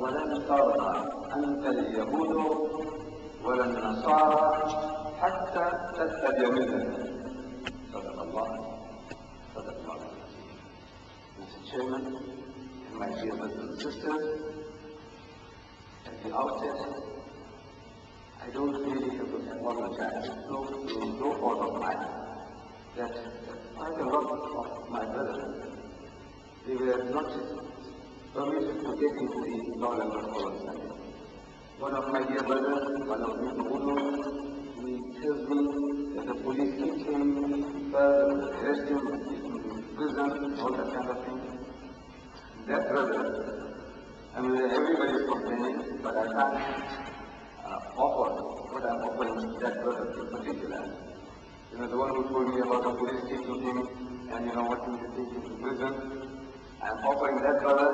ولن ترضى عنك اليهود ولا النصارى حتى تتبع ملتهم. صدق الله. صدق الله. Mr. Chairman, and my dear brothers and sisters, at the outset, I don't really have to apologize, no fault of mine, that quite a lot of my brothers, they were not permitted to get into the law and order. One of my dear brothers, one of Mr. Udo, he tells me that the police kept him, arrest him, in prison, all that kind of thing. That brother, I mean, everybody is complaining, but I can't offer what I'm offering that brother in particular. You know, the one who told me about the police taking him and what he was taken to prison. I'm offering that brother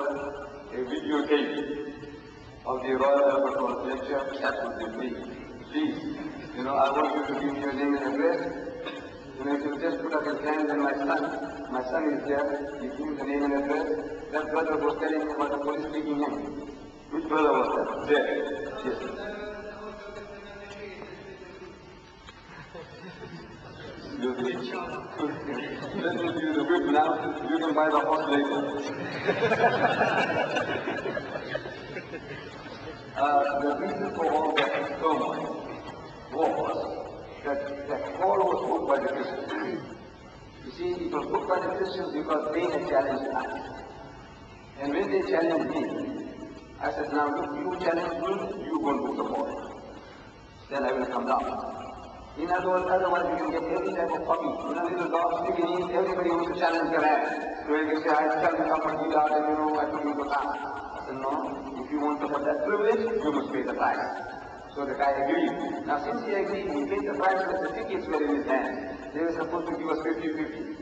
a videotape of the Royal Albert Hall lecture. That would be free. Please, I want you to give me your name and address. If you just put up his hand and my son is there, you give him the name and address. That brother was telling me about the police taking him. Which brother was that? There. Yes. You're rich. Let me give you the whip now. You can buy the horse later. The reason for all that turmoil was that Paul was put by the Christians. You see, it was put by the Christians because they had challenged us. And when they challenged me, I said, now look, you challenge me, you go and put the ball. Then I will come down. In other words, otherwise you can get every type of puppy. Little dog sticking in, everybody wants to challenge their ass. So you can say, I tell me how much Didad and I took you to class. I said, no, if you want to have that privilege, you must pay the price. So the guy agreed. Now since he agreed, he paid the price because the tickets were in his hand. They were supposed to give us 50-50.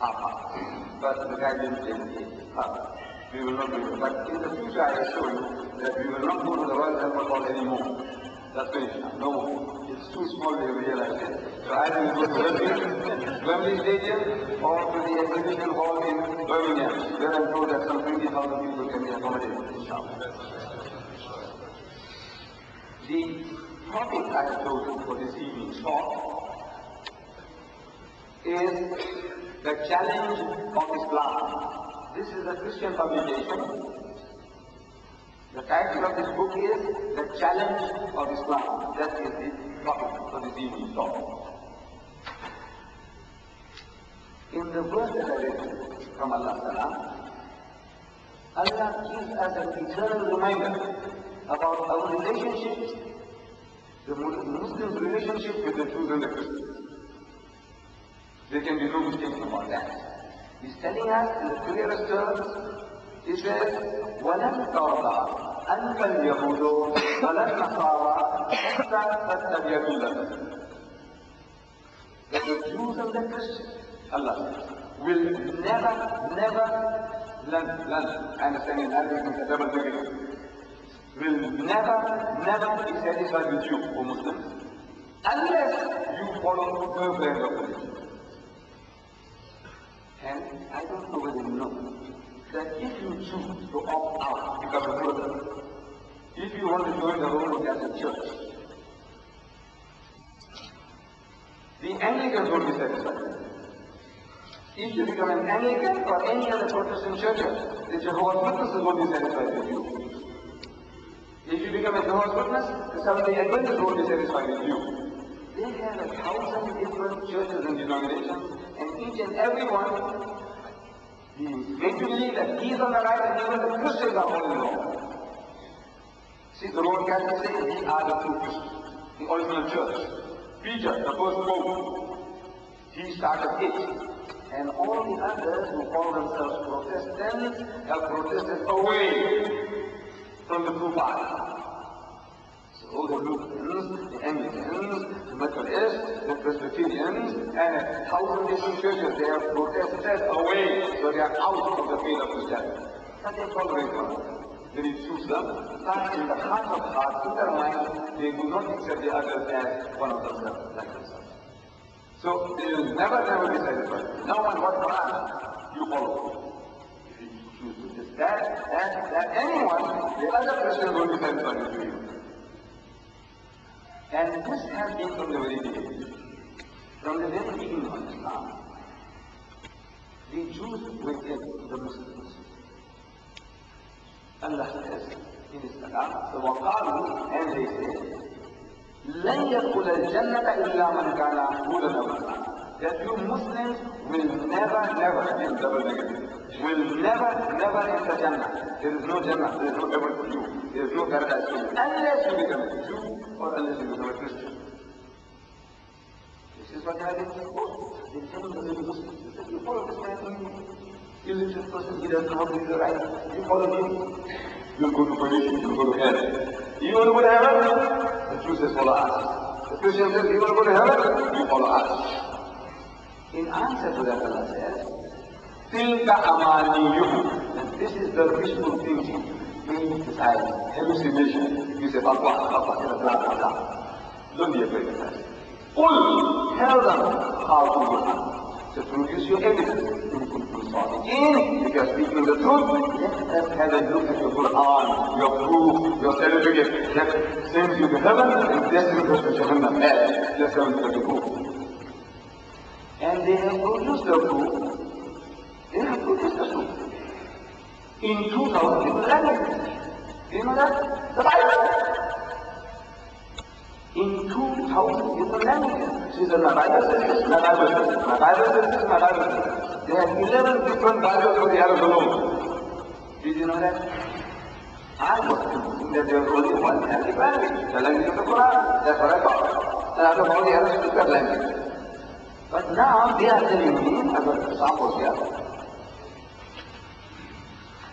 Half. But the guy didn't pay half. We will not do it. But in the future I assure you that we will not go to the Royal Albert Hall anymore. That's finished now. No more. It's too small to realize it. So either we go to Wembley Stadium or to the exhibition hall in Birmingham, where I'm told that some 20,000 people can be accommodated. The topic I have chosen for this evening's talk is the challenge of Islam. This is a Christian publication. The title of this book is The Challenge of Islam. That is the topic for this evening's talk. In the verse that I read from Allah Ta'ala, Allah gives us an eternal reminder about our relationship, the Muslims' relationship with the Jews and the Christians. There can be no mistake about that. He's telling us in the clearest terms, he says, وَلَنْ تَرْضَى أَنْكَ الْيَهُودُ وَلَا النَّصَارَى حَتَّى تَتَّبِعَ مِلَّتَهُمْ. That the Jews and the Christians, Allah says, will never, I understand in Arabic it's a double negative, will never be satisfied with you, O Muslims, unless you follow her brand of religion. And I don't know whether you know that if you choose to opt out, become a Muslim, if you want to join the Roman Catholic Church, the Anglicans won't be satisfied. If you become an Anglican or any other Protestant church, the Jehovah's Witnesses won't be satisfied with you. If you become a Jehovah's Witness, the Seventh-day Adventists won't be satisfied with you. They have 1,000 different churches and denominations, and each and every one makes you believe that he is on the right and even the Christians are all wrong. See, the Roman Catholics say we are the true Christians, the original church. Peter, the first pope, he started it. And all the others who call themselves Protestants have protested away from the true path. So the Lutherans, the Anglicans, the Methodists, the Presbyterians, and 1,000 different churches, they have protested away, so they are out of the faith of Christianity. But they tolerate one another. They choose them, but in the heart of hearts, in their mind, they do not accept the others as one of themselves, like themselves. So they will never be satisfied. No one what Quran you follow. If you choose to that anyone, the other Christians will be satisfied with you. And this has been from the very beginning. From the very beginning of Islam, the Jews will get the Muslims. Allah says in His Kalam, so وَقَالُوا, and they say, لَنْ يَدْخُلَ الْجَنَّةَ إِلَّا مَنْ كَانَ هُودًا أَوْ نَصَارَىٰ. That you Muslims will never, again double negative, will never enter Jannah. There is no Jannah, there is no heaven for you, there is no paradise for you, unless you become a Jew or unless you become a Christian. This is what they are saying. They tell the Muslims, they say, you follow this man, illiterate person, he doesn't know how to do the right, you follow him, you'll go to perdition, you'll go to hell. You want to go to heaven? The Jew says, follow us. The Christian says, you want to go to heaven? You follow us. In answer to that, Allah says, Tilka amaniyuhum. And this is the wishful thinking, being desire, hallucination. You say, don't be afraid of that. Tell them how to do it. So produce your evidence. If you are speaking the truth, let us have a look at your Quran, your proof, your certificate that sends you to heaven and destiny goes to Jahannam. Let's have a look at the proof. And they have produced the proof. They have produced the proof. In 2000 different languages. You know that? The Bible. In 2,000 different languages. She said, my Bible says this, my Bible says this, my Bible says this, my Bible says this. They have 11 different Bibles for the Arabs alone. Did you know that? I was thinking that there was only one Arabic language, the language of the Quran. That's what I thought. And out of all the Arabs speak that language. But now they are telling me, as an example here,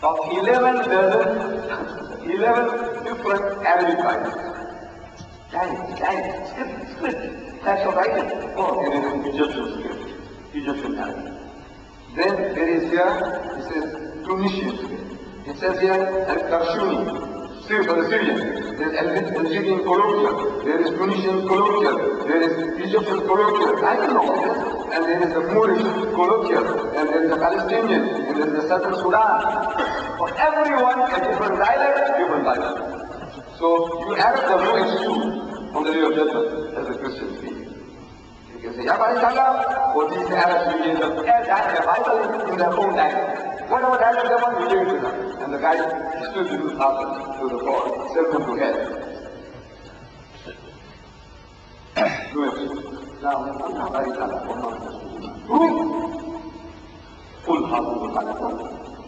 of 11 different Arabic Bibles. Script, that's of writing. Oh, there is an Egyptian script, Egyptian Arabic. Then there is here, it says Tunisian script. It says here Al-Karshuni, for the Syrian. There is Algerian colloquial, there is Tunisian colloquial, there is Egyptian colloquial. I don't know this. And there is a Moorish colloquial, and there is a Palestinian, and there is a Southern Sudan. For everyone, a different dialect, different Bible. So you Arabs have no excuse on the day of judgment as a Christian speak. You can say, Ya Ba'ishallah, or these Arabs will give them the Bible in their own language. Whatever dialect they want, we give it to them. And the guy still didn't answer to the Lord, send them to hell. Now, Allah Ba'ishallah, proof.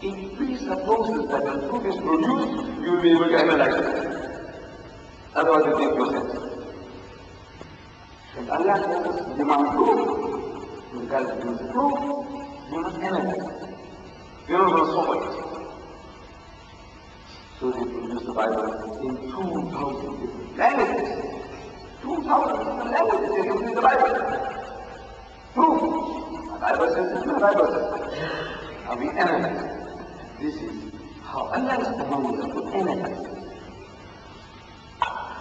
If presupposes that the proof is produced, you will be able to analyze it. Otherwise, it makes no sense. And Allah says, demand proof. Because it is proof, you must analyze. You don't know so much. So they produce the Bible in 2,000 different languages. 2,000 different languages, they produce the Bible. Proof. The Bible says this, the Bible says this. How we analyze. This is how Allah is commanding us to analyze.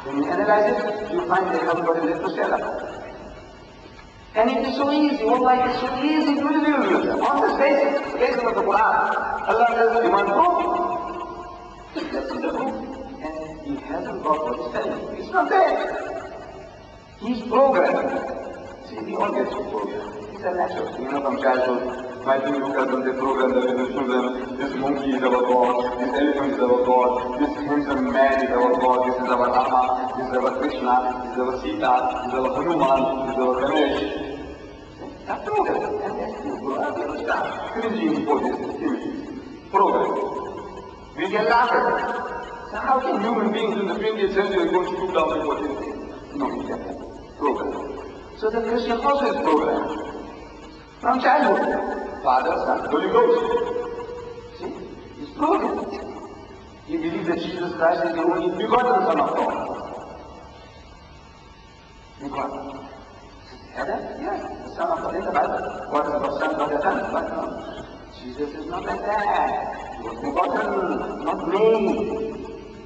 When you analyze it, you find they haven't got a little setup. And it is so easy, wallahi, it is so easy to reveal yourself. On this basis of the Quran, Allah says, demand proof. That's the proof. And he hasn't got what he's telling you. It's not there. He's programmed. See, we all get so programmed. It's a natural. You know, from childhood, my people tell them, they program the little children, this monkey is our God, this elephant is our God, this handsome man is our God, this is our Rama, this is our Krishna, this is our Sita, this is our Hanuman, this is our Ganesh. That's program. And that's the program. We start cringing for this image. Program. We can laugh at it. So how can human beings in the 20th century go to look down at what they say? No, we can't. Program. So the Christian also is programmed. From childhood. Father, Son, Holy Ghost. See? He's programmed. He believes that Jesus Christ is the only begotten Son of God. Begotten. Adam? Yes, the Son of God in the Bible. What is the Son of the Son? But no. Jesus is not like that. He was begotten, not made.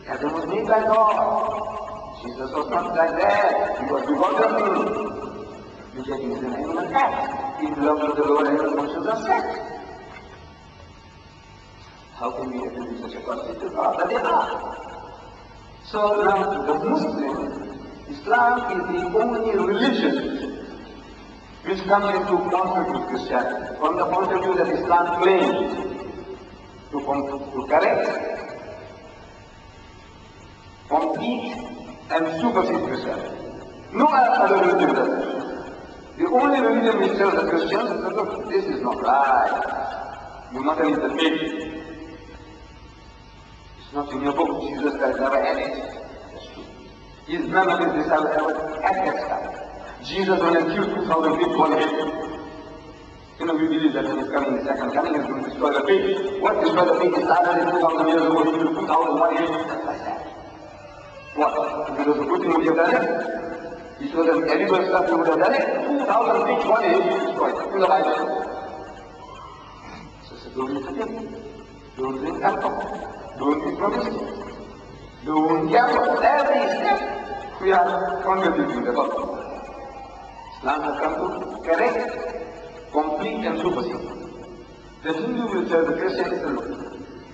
Adam was made by God. Jesus was not like that. He was begotten. Rejecting is an animal act. He belongs to the lower animal functions of sex. How can we attribute such a quality to God? But they are. So now the Muslim, Islam is the only religion which comes into conflict with Christianity. From the point of view that Islam claims to correct, complete and supersede Christianity. No other religion does it. The only religion which tells the Christians is that, look, this is not right. You must read the faith. It's not in your book. Jesus Christ never had it. That's true. None of his disciples ever had that stuff. Jesus, when he killed 2,000 people on him, you know, we believe that when he's coming, the second coming, he's going to destroy the faith. What destroy the faith? He started 2,000 years ago, he killed 2,000 hit. Just like that. What? If it was a good thing, would you have done it? If it was an edible stuff, you would have done it. 2,000 feet, one hit, you destroyed. In the Bible. So don't eat again. Don't drink alcohol. Don't be promiscuous. Don't gamble. Every step we are contributing the gospel. Islam has come to correct, complete and supersede. The Hindu will tell the Christian, look,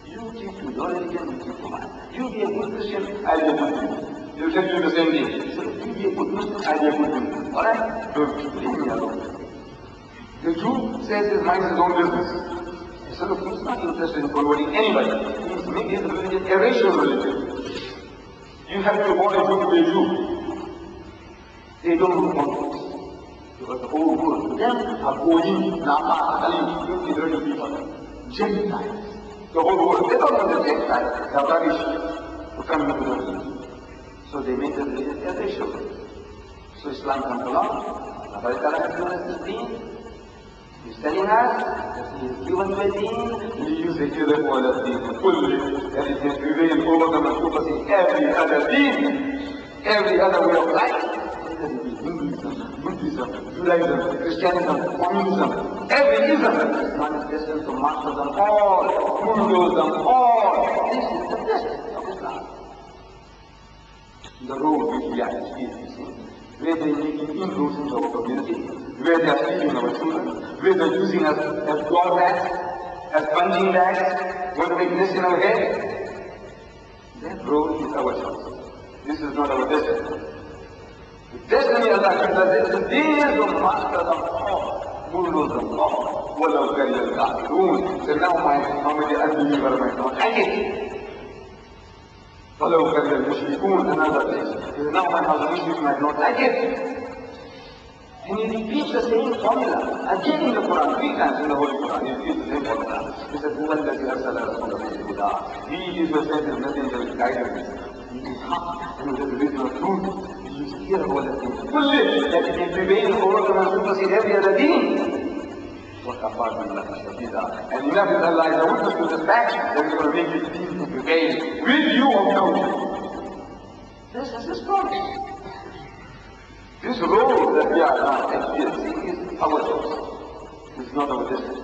you keep to your religion, you keep to mine. You be a good Christian, I'll be a good Hindu. He'll tell you the same thing. So you be a good Muslim, I'll be a good Hindu. Alright? Don't leave me alone. The Jew says his mind is his own business. He says, look, he's not interested in converting anybody. He's making his religion a racial religion. You have to born a Jew to be a Jew. They don't want this. Because the whole world to them are going, Nama, Ali, 50, 30 people. Gentiles. The whole world, they don't want the Gentiles. They are rubbish to come into the religion. So they make the religion as they should. So Islam comes along. Allah Ta'ala has given us this deen. He's telling us that He has given the deen. He uses the other one of deen fully. That it can prevail over them and supersede every other deen, every other way of life. Hinduism, Buddhism, Judaism, Christianism, Communism, every ism man is destined to master them all, bulldoze them all. This is the destiny of Islam. The road which we are experiencing, where they are making inroads into our community, where they are stealing our children, where they are using us as doormats, as punching bags, want to make this in our head. That road is our choice. This is not our destiny. The destiny of Allah gives us is the days of master of all, bulldoze of all, وَلَوْ كَرِيَ الْكَافِرُونَ. So now how many unbelievers might not like it? وَلَوْ كَرِيَ الْمُشْرِكُونَ, another place. So now how the Muslims might not like it. And he repeats the same formula again in the Quran, 3 times in the Holy Quran. He repeats the same formula. He said, هُوَ الَّذِي أَرْسَلَ رَسُولَهُ بِالْهُدَىٰ. He is the sent his messenger with guidance. He is haq and with the religion of truth. He is here over the things. Fully, that it can prevail over them and supersede every other deen. وَكَفَى بِاللَّهِ شَهِيدًا. And enough is Allah is a witness to the fact that He's going to make His deen to prevail with you or without you. This is His promise. This road that we are now experiencing is our choice. It's not our destiny.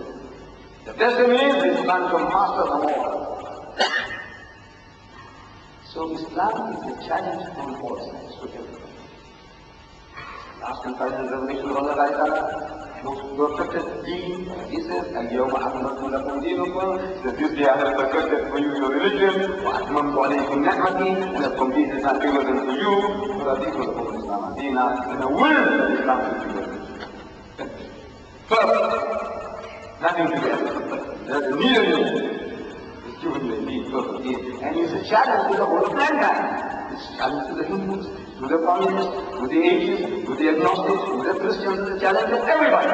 The destiny is Islam to master them all. So Islam is a challenge on all sides to everyone. Last and final revelation of Allah Ta'ala, most perfected deen, He says, الْيَوْمَ أَكْمَلْتُ لَكُمْ دِينُكُمْ. So this day I have perfected for you your religion, وَأَتْمَمْتُ عَلَيْكُمْ نِعْمَتِي, and have completed my favors unto you, وَرَضِيتُ لَكُمُ الْإِسْلَامَ دِينًا, and I will Islam to be your religion. First, nothing to get. There's neither you. Given you a deed, perfect deed. And it's a challenge to the whole of mankind. It's a challenge to the Hindus, to the communists, to the atheists, to the agnostics, to the Christians. It's a challenge to everybody.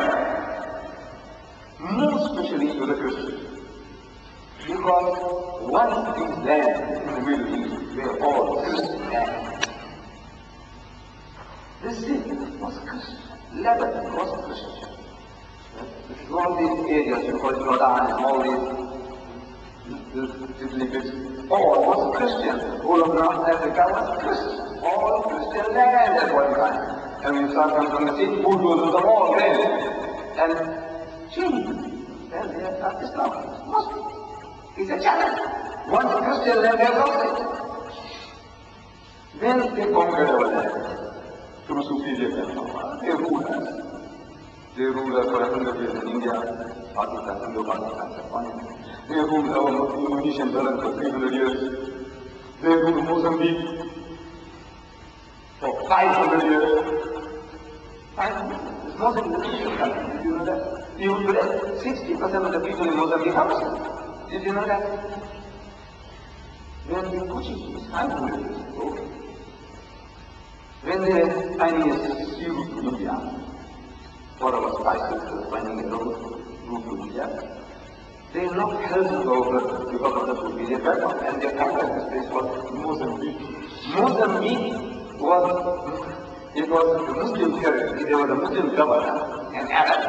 More especially to the Christians. Because once these lands in the Middle East, they are all Christian lands. The city was Christian. Lebanon was Christian. All these areas, you call Jordan, all these all was Christian. All of North Africa was Christian. All Christian land at one time. And when you start coming from the sea, bulldozers of all there. And change. Then they have practiced now. Muslim. It's a challenge. Once Christian land, they lost it. Then they conquered our land through superior technology. They ruled us. They ruled us for 100 years in India, Pakistan, Indo-Pakistan, Afghanistan. They ruled our Indonesian brothers for 300 years. They ruled Mozambique for 500 years. 500? It's more than Indonesian country. Did you know that? Even today, 60% of the people in Mozambique are Muslims. Did you know that? They have been pushing this 500 years ago. When the Chinese sued India for our spices, finding a route to India, they knocked thousands over because of the food we had background, and they conquered this place called Mozambique. Mozambique was a Muslim territory. There was a Muslim governor, an Arab.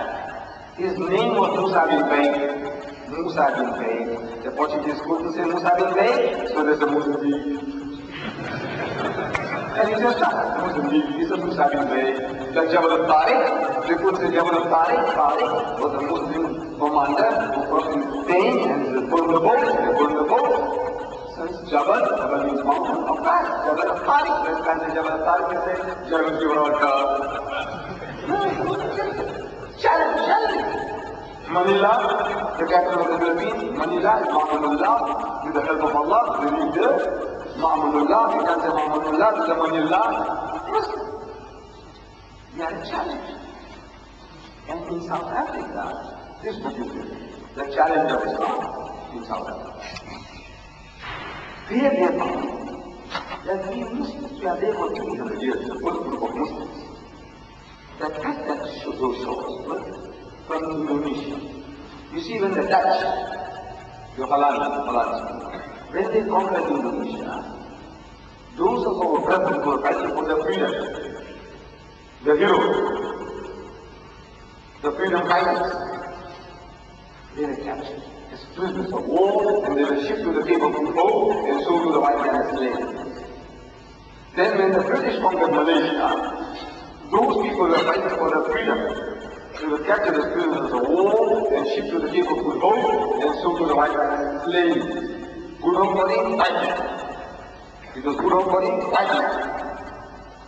His name was Musa bin Baig. Musa bin Baig. The Portuguese couldn't say Musa bin Baig, so there's a Mozambique. And he said, Mozambique, he said Musa bin Baig. The Jabal al-Tariq, they could say Jabal al-Tariq. Tariq was a Muslim commander who was in Spain and they burned the boat. So it's Jabal means mountain of Tariq. Jabal al-Tariq, let's can't say Jabal al-Tariq, they say Jabal Gibraltar. Challenge. Manila, the capital of the Philippines, Manila is Ma'amunullah, with the help of Allah, they live there. Ma'amunullah, you can say Ma'amunullah, with the Manila. We are a challenge. And in South Africa, this book is the challenge of Islam in South Africa. Here they found that we Muslims, we are there for 300 years, the first group of Muslims. That cut that those shores from Indonesia. You see, when the Dutch, the Hollanders, when they conquered Indonesia, those of our brothers who were fighting for their freedom, the heroes, the freedom fighters, they were captured as prisoners of war, and they were shipped to the Cape of Good Hope and sold to the white man as slaves. Then when the British conquered Malaysia, those people were fighting for their freedom. They were captured as prisoners of war and shipped to the Cape of Good Hope and sold to the white man as slaves. Good Hope body, white man. It was Good Hope body, white man.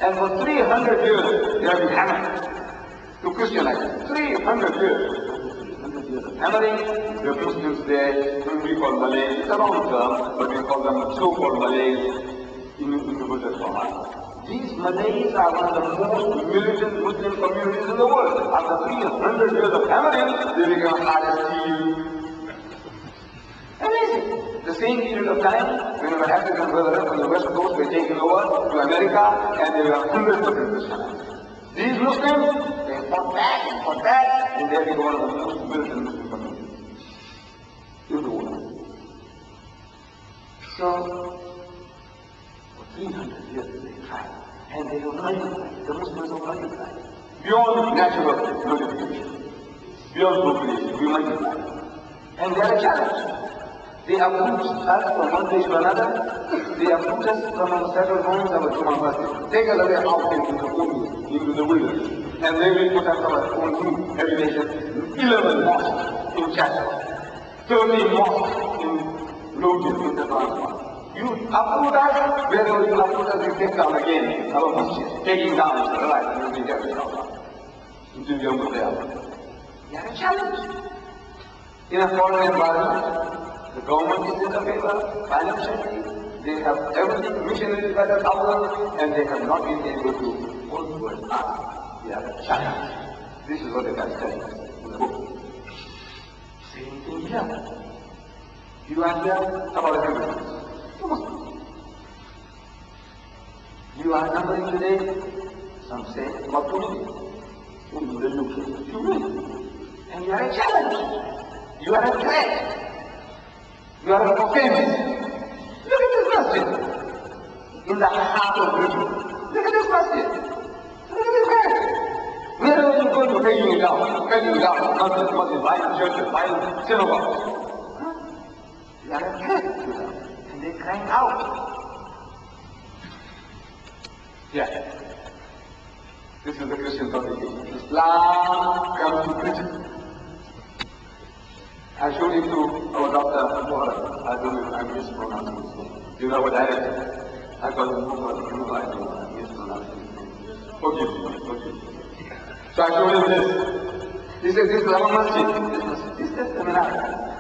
And for 300 years, they have been hammered to Christianize. 300 years. 300 years of hammering. The Muslims there, whom we call Malays, it's a wrong term, but we call them so-called Malays in the Buddhist Quran. These Malays are one of the most militant Muslim communities in the world. After 300 years of hammering, they become hard as steel. Amazing. The same period of time, when our African brothers on the west coast were taken over to America, and they were 100% Christianized. These Muslims, they fought back, and they became one of the most militant Muslim communities in the world. So, 300 years they tried, and they have multiplied. The Muslims have multiplied. Beyond natural multiplication, beyond population, we multiply. And they are a challenge. They uproot us from one place to another. They uproot us from our settled homes, our Juma masjid. Take us away out into the wilderness. And they will put us our own new habitation. 11 mosques in China, 13 mosques in Logan, in the Transvaal. You uproot us, wherever you uproot us, you take down again our masjid. Taking down is the right, and we get it out. Until you are there. They are a challenge. In a foreign environment, the government is in the favor, financially, they have everything, missionaries by the thousands, and they have not been able to hold to us. They are a challenge. This is what the guy said in the book. Same thing here. You are here about everything. You are numbering today, some say, about 20 in the UK. You will. And you are a challenge. You are a threat. You are famous. Look at this masjid. In the heart of Britain. Look at this masjid. Look at this man. Wherever you go, you're taking it down. Not just masjid, buying churches, buying synagogues. You are a threat to them. And they're crying out. Yeah. This is the Christian publication. Islam comes to Britain. I showed it to our doctor, I don't know if I'm mispronouncing his name. You know what I said? I call him Muhammad, I don't know, I'm mispronouncing his name. Forgive me. So I showed him this. He said, this is our masjid. This is the Minar.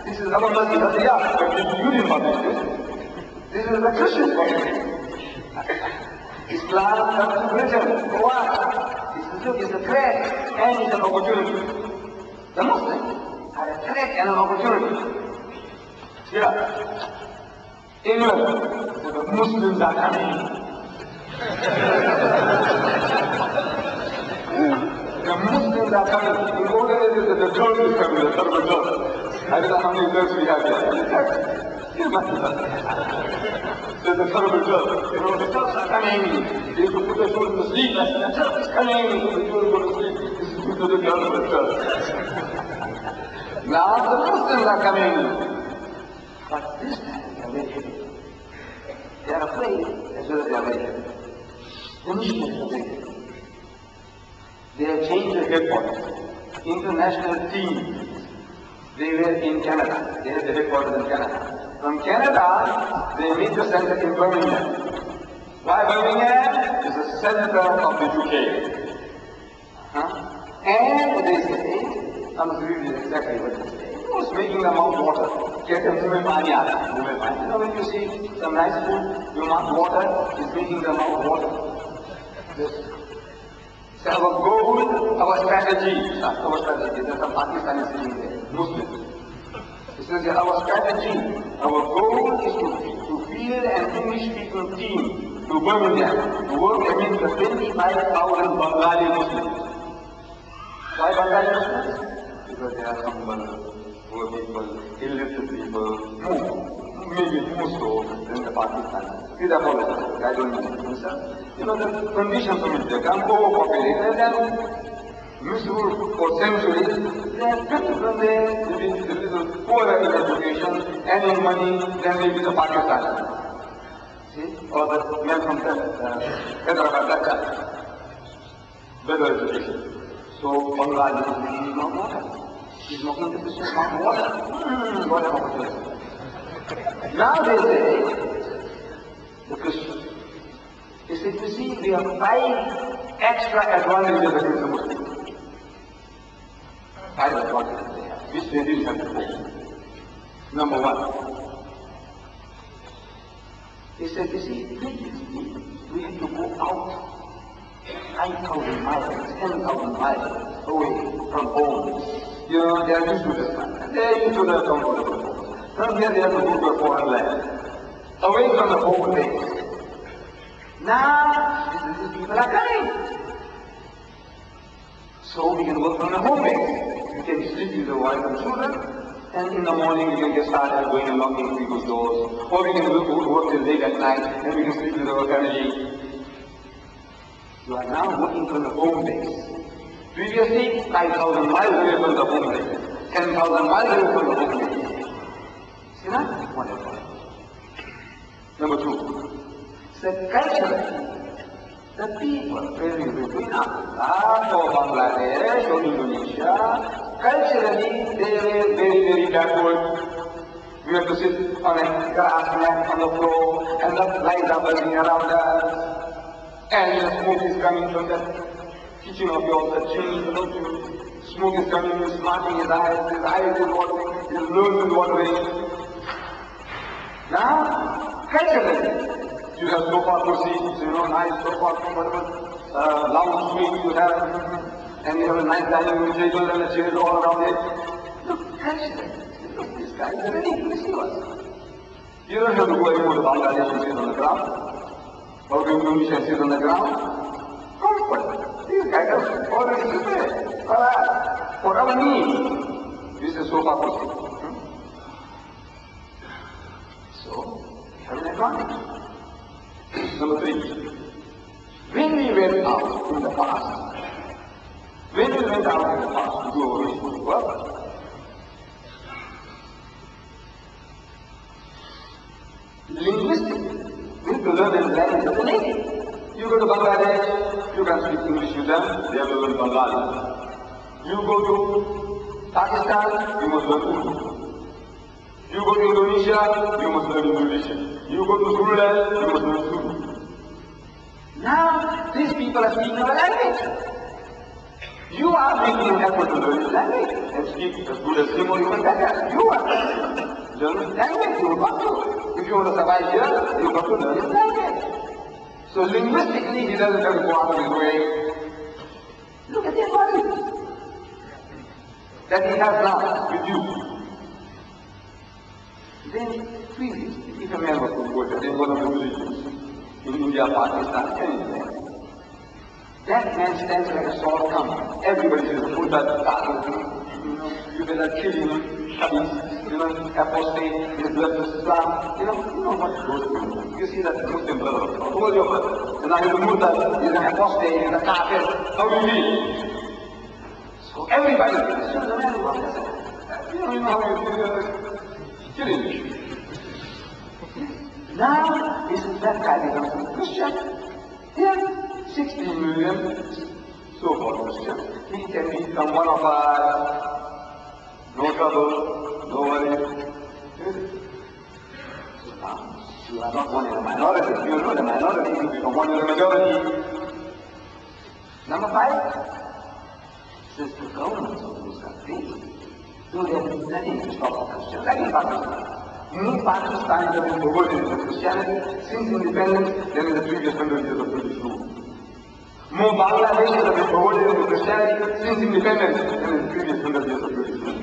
This is our masjid. I said, yeah, but you didn't publish this. This is the Christian publishing. Islam comes to Britain. Why? It's a threat and it's an opportunity. The Muslims are a threat and an opportunity. Yeah. England, the Muslims are coming. The Muslims are coming. In older days, the Turks is coming, the Turkish Turks. I don't know how many Turks we have here. There's the terrible Turks. You know, the Turks are coming. They used to put their children to sleep. The Turks is coming. The children go to sleep. This is due to the terrible Turks. Now the Muslims are coming. But this time they are very heavy. They are afraid as well as they are very heavy. The missionaries are very heavy. They have changed their headquarters. International teams. They were in Canada. They had the headquarters in Canada. From Canada, they made the center in Birmingham. Why Birmingham? It's the center of the UK. And they say, I must read exactly what they say. It was making them out water. Get them to pani. You know, when you see some nice food, you want water, it's making them out water. So our goal, our strategy, there's some Pakistani sitting there, Muslims. It says that our strategy, our goal is to field an English-speaking team to Birmingham to work against the 25,000 Bengali Muslims. Why Bengali Muslims? Because they are humble, poor people, illiterate people, maybe more so than the Pakistanis. These are politics. I don't know. You know, the conditions of it, they become overpopulated and misused for centuries. They are coming from there with a little poorer in education and in money than maybe the Pakistanis. See? Or the men from Hyderabad, better education. So, Bangladesh is making no water. He's making the business of water. What an opportunity. Now they say, the Christians, they say, you see, we have 5 extra advantages against the Muslims. 5 advantages they have, which they didn't have before. Number 1, they said, you see, we have to go out 5,000 miles, 10,000 miles away from home. You know, they are used to this land. They are used to their comfortable home. From here they have to go to a foreign land, away from the home base. Now, these people are coming. So we can work from the home base. We can sleep with the wife and children, and in the morning we can get started going and knocking people's doors, or we can work till late at night, and we can sleep with our family. You are now working from the home base. Previously, 5,000 miles away from the home base, 10,000 miles away from the home base. See that? Wonderful. Number 2, the culture, the people living between Africa or Bangladesh or Indonesia, culturally they were very, very backward. We have to sit on a grass mat on the floor and the lights are burning around us. And the smoke is coming from the kitchen of yours, the chimney, smoke is coming, he's smarting his eyes is watering, his nose is watering. Now, culturally, you have sofa seats, you know, nice sofa, comfortable, lounge suite you have, and you have a nice dining room table and the chairs all around it. Look, culturally, look, this guy is ready to receive us. You don't have to go anymore to Bangladesh and sit on the ground, or to Indonesia and sit on the ground. Comfort. These guys are already prepared for our needs. This is sofa seat. So, we have an advantage. Number 3, when we went out in the past to do our missionary work, linguistically, we have to learn the language of the native. You go to Bangladesh, you can speak English with them, they have to learn Bengali. You go to Pakistan, you must learn Urdu. You go to Indonesia, you must learn Indonesian. You go to Zululand, you must learn Zulu. Now, these people are speaking our language. You are making an effort to learn his language and speak as good as him or even better. You are learn his language. You've got to. If you want to survive here, you've got to learn his language. So linguistically, he doesn't have to go out of his way. Look at the advantage that he has now with you. Then, please, if a man was to go in one of the religions, in India, Pakistan, anywhere, that man stands like a sore thumb. Everybody says, put that you better kill him, apostate, he has left Islam. You know what goes through. You see that Muslim brother, who was your brother? And now he's a Murtad, he's an apostate, he's a kafir. How do you feel? So everybody, so the man who you know how you feel, killing you. Now, isn't that guy becomes a Christian? Yeah. 16 million so-called Christians. He can become one of us. No trouble, no worry. So now, you are not one in the minority. You know the minority, you become one in the majority. Number 5, says the governments of those countries do nothing to stop the Christians. Like in Pakistan. Pakistan has been promoted in Christianity since independence, then in the previous 100 years of British rule. More Bangladesh has been promoted into Christianity since independence and in the previous 100 years of British rule.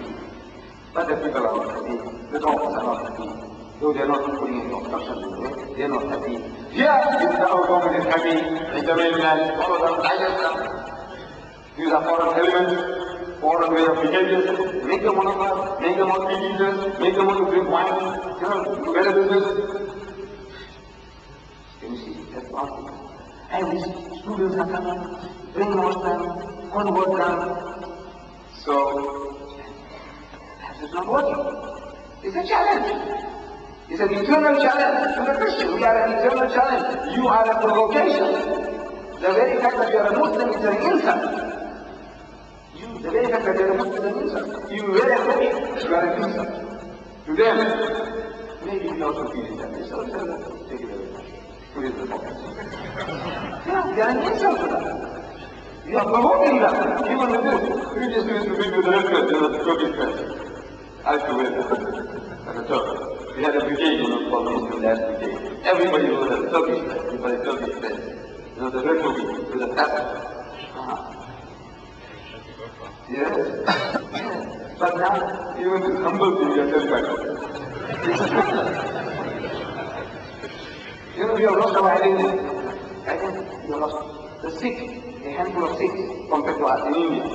But the people are not happy. The doctors are not happy. Though they are not putting in obstructions in there, they are not happy. Here, our government is happy. It's the mainland, all of them, digest them. These are foreign elements, foreign way of behavior. Make them one of us, make them all be teachers, make them all to drink wine, do better business. Can you see? That's possible. And these students are coming, brainwash them, convert them. So, that is not working. It's a challenge. It's an eternal challenge to the Christian. We are an eternal challenge. You are a provocation. The very fact that you are a Muslim is an insult. The very fact that you are a Muslim is an insult. You wear a hoodie, you are an insult. To them, maybe we also feel it that way. So take it away. Put it in the pocket. Yeah, they are an insult to them. You are provoking them. Even with this, we just used to be with the red dress, the Turkish dress. I used to wear that. Like a Turk. We had a brigade, called the Muslim Dad Brigade. Everybody was a Turkish dress. Everybody Turkish dress. The red hoodie with a tassel. Yes. But now, even this humble thing, we are terrified of it. We have lost our identity. I think we have lost the Sikhs, a handful of Sikhs compared to us in India.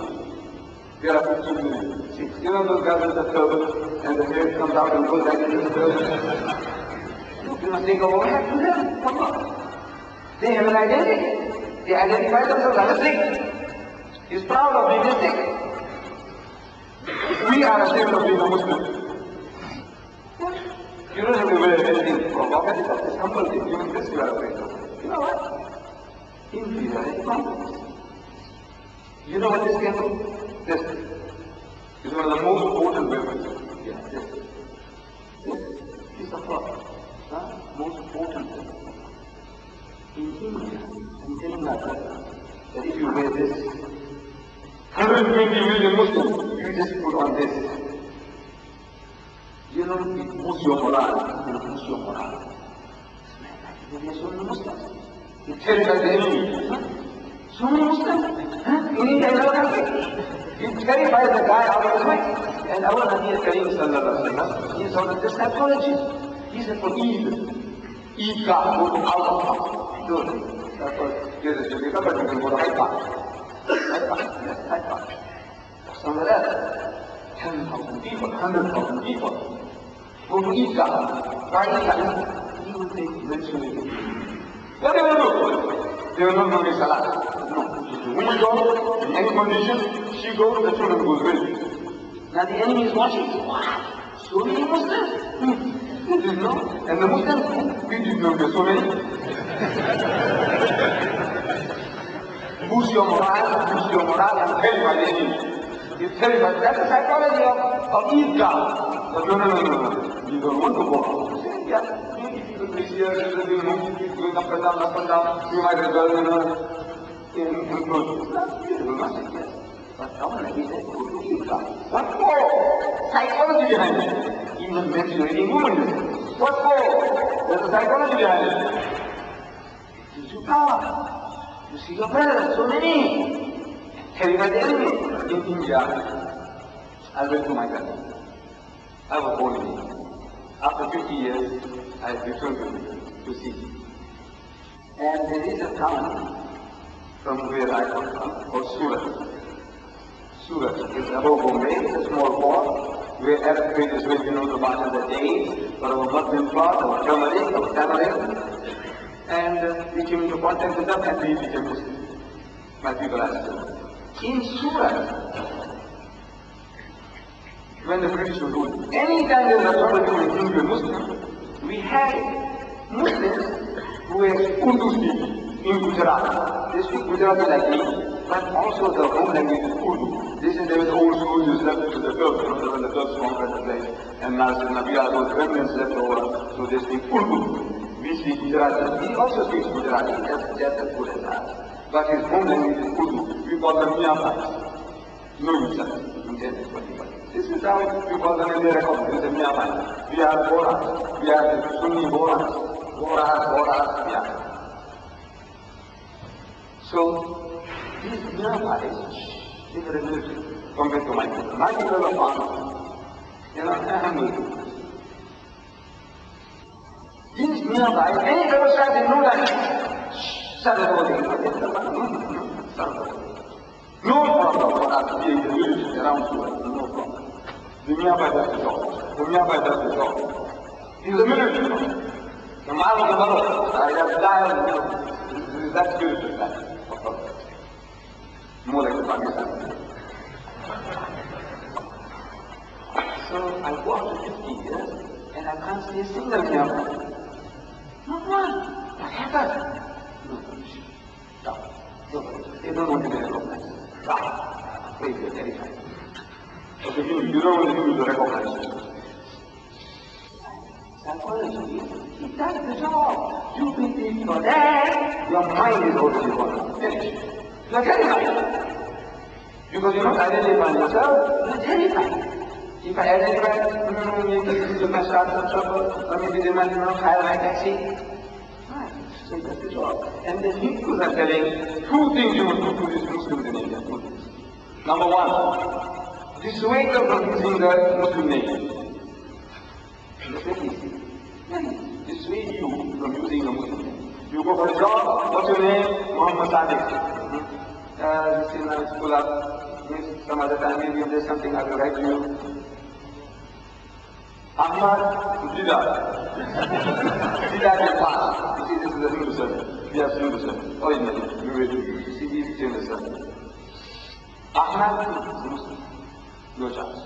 There are 15 million Sikhs. Those guys with the turban and the hair comes out and goes back into the turban. You must take over to them. Come on. They have an identity. They identify themselves as a Sikh. He's proud of being a Sikh. We are ashamed of being a Muslim. You don't have to wear anything provocative, it's humble thing. Even this you are afraid of. You know what? Inferiority complex. You know what this came from? This is one of the most potent weapons. Yeah, this is a fraud. Most potent weapon. In India, I'm telling my brother that if you wear this, 120 million Muslims, you just put on this. It boosts your morale. It boosts your morale. There are so many Muslims. It terrifies the enemy. So many Muslims. In India, in our country. It terrifies the guy out of his mind. And our Nabi Kareem sallallahu alayhi wa sallam, he saw this psychology. He said for Eid ka, go to out of house. Good. That's what here is Jamaica, but you can go to High Park. High Park. Somewhere else. 10,000 people, 100,000 people. Go to Eidgah. Why Eidgah? He will take menstruation. What they will do? They will not do the salah. No. The woman goes, in any condition, she goes, the children goes with. Now the enemy is watching. Wow! So many Muslims. You know? And the Muslims, we didn't know there's so many. Boost your morale, and terrify the enemy. It's terrible. That's the psychology of Eidgah. But no. You don't want to go out. Yeah, maybe people this year, keep going up and down, you might as well, include. That's beautiful, must it? Yes. But someone like me said, what for? Psychology behind it. Even menstruating women do it. What for? There's a psychology behind it. It gives you power. You see your brothers, so many. Have you had any in India? I went to my country. I was born in India. After 50 years, I returned to see. And there is a town from where I come from called Surat. Surat is above Bombay, a small port where Arab traders went to buy the dates or a Muslim cloth or turmeric or tamarind. And we came into contact with them and we became Muslim. My people asked them. In Surat, when the British were ruling, any time there was a problem with Hindu and Muslim, we had Muslims who were Urdu speaking in Gujarat. They speak Gujarati like me, but also the home language is Urdu. This is the old soldiers left to the Turks, when the Turks conquered the place, and now we are those remnants left over, so they speak Urdu. We speak Gujarati. He also speaks Gujarati, just as good as us. But his home language is Urdu. We call them Miyapais. No Yusuf, intended for anybody. This is how we call them in their record. This is Miyapais. We are Boras. We are Sunni Boras. Boras, Miyapais. So, these Miyapais, they were a military compared to my people. My people were farmers. Alhamdulillah. These Miyapais, any fellow starts in no time. Started over no problem for us to be in the village around Surat, no problem. The Miyapais does the job. The Miyapais does the job. He's a military. The man of the world, I have died, that's military. More like the Pakistan. So I walked for 50 years and I can't see a single Miyapai. Not one. What happened? No. They don't want to be recognized. Stop. Wait, you're terrified. Okay, you don't want to be recognized. Psychology, it does the job. You think for that, your mind is already gone. Finished. You're terrified. Because you're not identifying yourself, you're terrified. If I identify, maybe this is my start of trouble, or maybe they might not hire my taxi. So that's the job. And the Hindus are telling two things you must do to these Muslims in India. Number one, dissuade them from using the Muslim name. It's very easy. Dissuade you from using a Muslim name. You go for a job, what's your name? Muhammad Sadiq. This is my school up. Some other time, maybe if there's something I will write to you. Ahmad, Didad. Didad is fast. You see, this is a Hindu surname. We have Hindu surname. Originally, we will do. You see, these Hindu surname. Ahmad is Muslim. No chance.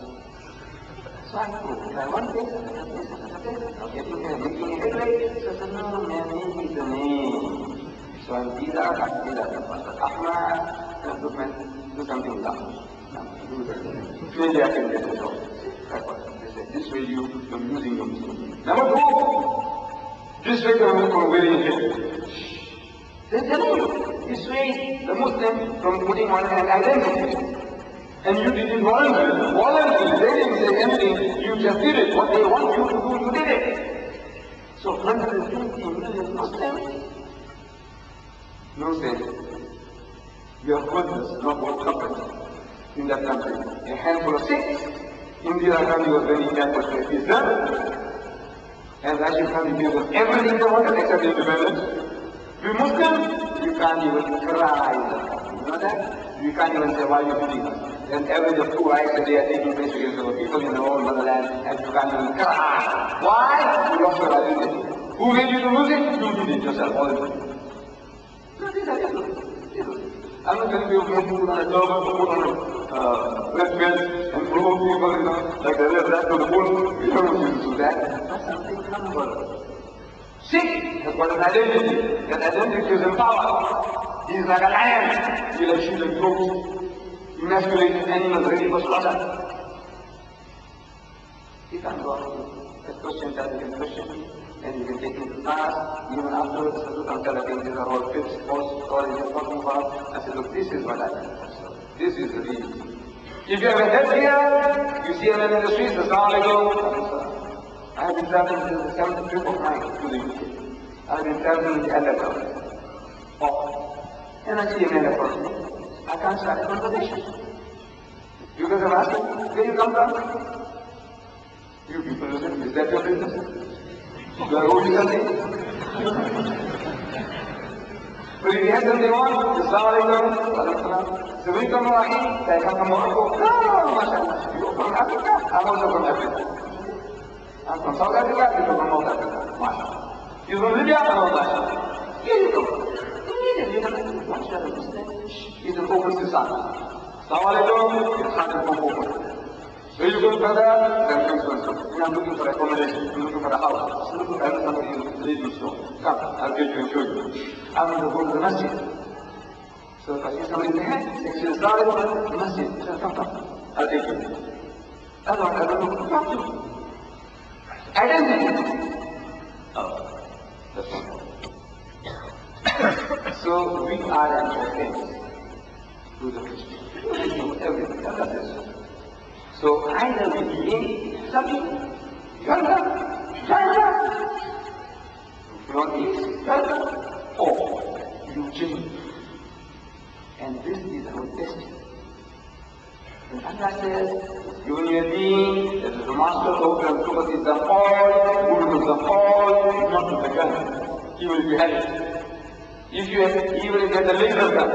So I go, I want this, okay, making it right. So I said, no, man, maybe the name. So I'm Didad, Ahmad, do something with Ahmad. Maybe I can get it off. This way you from using your Muslim. Number two, this way from wearing it. They're telling you, this way the Muslim from putting on an identity. And you did it voluntarily. Voluntarily, they didn't say anything, you just did it. What they want you to do, you did it. So 150 million Muslims, no sense. Your goodness, not what company in that country. A handful of six. Indira Gandhi was very careful to his done. And Rajiv Gandhi gave us everything they wanted except independence. We Muslims, you can't even cry. You know that? You can't even say why you're doing this. An average of 2 riots a day are taking place against our people in our own motherland, and you can't even cry. Why? You lost your identity. Who made you to lose it? You did it yourself all the time. No, these are different. I'm not telling you to put on a turban, put on a red belt, and provoke people, like the red rat to the bull. We don't want you to do that. That's something humble. Sikh has got an identity. That identity is in power. He is like a lion. He like sheep and goats. Emasculated animals ready for slaughter. He can't go out. That question is question. And you can take it to class, even afterwards, Uncle, I think these are all tips, false stories you're talking about. I said, look, this is what I think. This is the reason. If you have a head here, you see a man in the streets, Assalamu alaikum. I have been traveling since the 7th trip of mine to the UK. I have been traveling with the LFL. And I see a man approach me. I can't start a conversation. You guys are asking, where you come from? You people listen, is that your business? You are holding something? But if you have something on, Assalamu alaikum, so when you come from Rahim, I come from Morocco. No, mashallah. You from Africa? I'm also from Africa. I'm from South Africa, you're from North Africa. Mashallah. You're from Libya, I'm from Mashallah. Here you go. Immediately, it's an open society. Assalamu alaikum, it's not an open. Where you going further? Then comes one. I'm looking for accommodation. I'm looking for a house. I'm looking for somebody in the lady store. Come, I'll get you and show you. I'm going to go to the masjid. So if I see somebody in the hand, they say, Assalamu alaikum, the masjid. So come. I'll take you. Otherwise, I don't know who to talk to. Identity. Oh, that's one. So we are an offense to the Christian. We do everything. Allah says. So either we begin something, China, Northeast, or you change. And this is our destiny. And Allah says, you will be a being that is the master of the Prophet is them all, Guru is them all, not to the gun. He will be headed. If you have, even if you have the laser gun,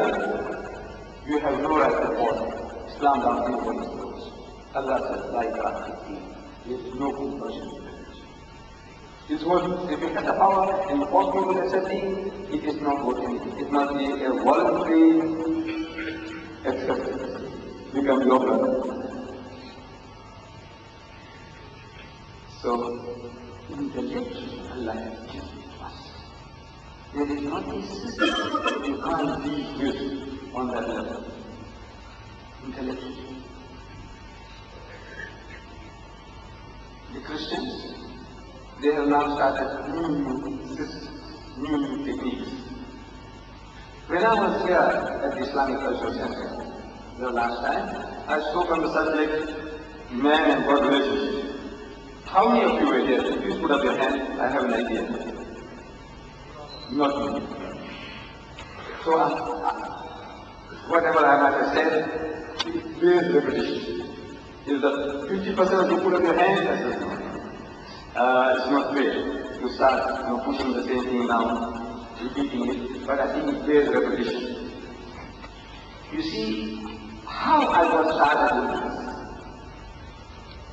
you have no right to fall. Islam doesn't think what is those. Allah says, like that, there is no compulsion. It's what, if you have the power and you force people to accept it is not worth anything. It must be a voluntary acceptance. Become your brother. So, intellectually, Allah has given to us. There is not a system that you can't be with on that level. Intellectually. The Christians, they have now started new systems, new techniques. When I was here at the Islamic Cultural Center the last time, I spoke on the subject man and God relationship. How many of you were here? Please put up your hand. I have an idea. Not me. So whatever I might have said, it bears repetition. If the 50% of you put up your hand, it's not fair to start pushing the same thing down, repeating it, but I think it bears repetition. You see, how I got started with this?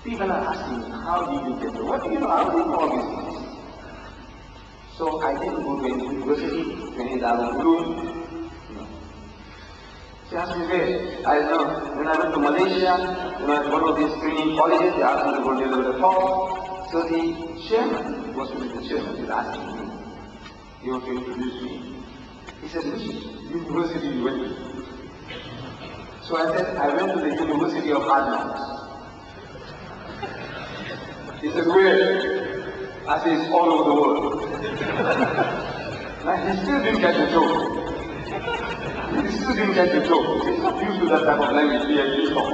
People are asking me, how did you get there? What do you know? How do you know all these things? So I didn't go to any university, to any Darul. She asked me where. I know, when I went to Malaysia, at one of these training colleges, they asked me to go and deliver the talk. So the chairman, was the chairman, is asking me, he wants to introduce me. He said, which university you went to? So I said, I went to the University of Hard Knocks. He said, where? I said, it's all over the world. Now he still didn't get the joke. He still didn't get the joke. He's not used to that type of language PhD talk.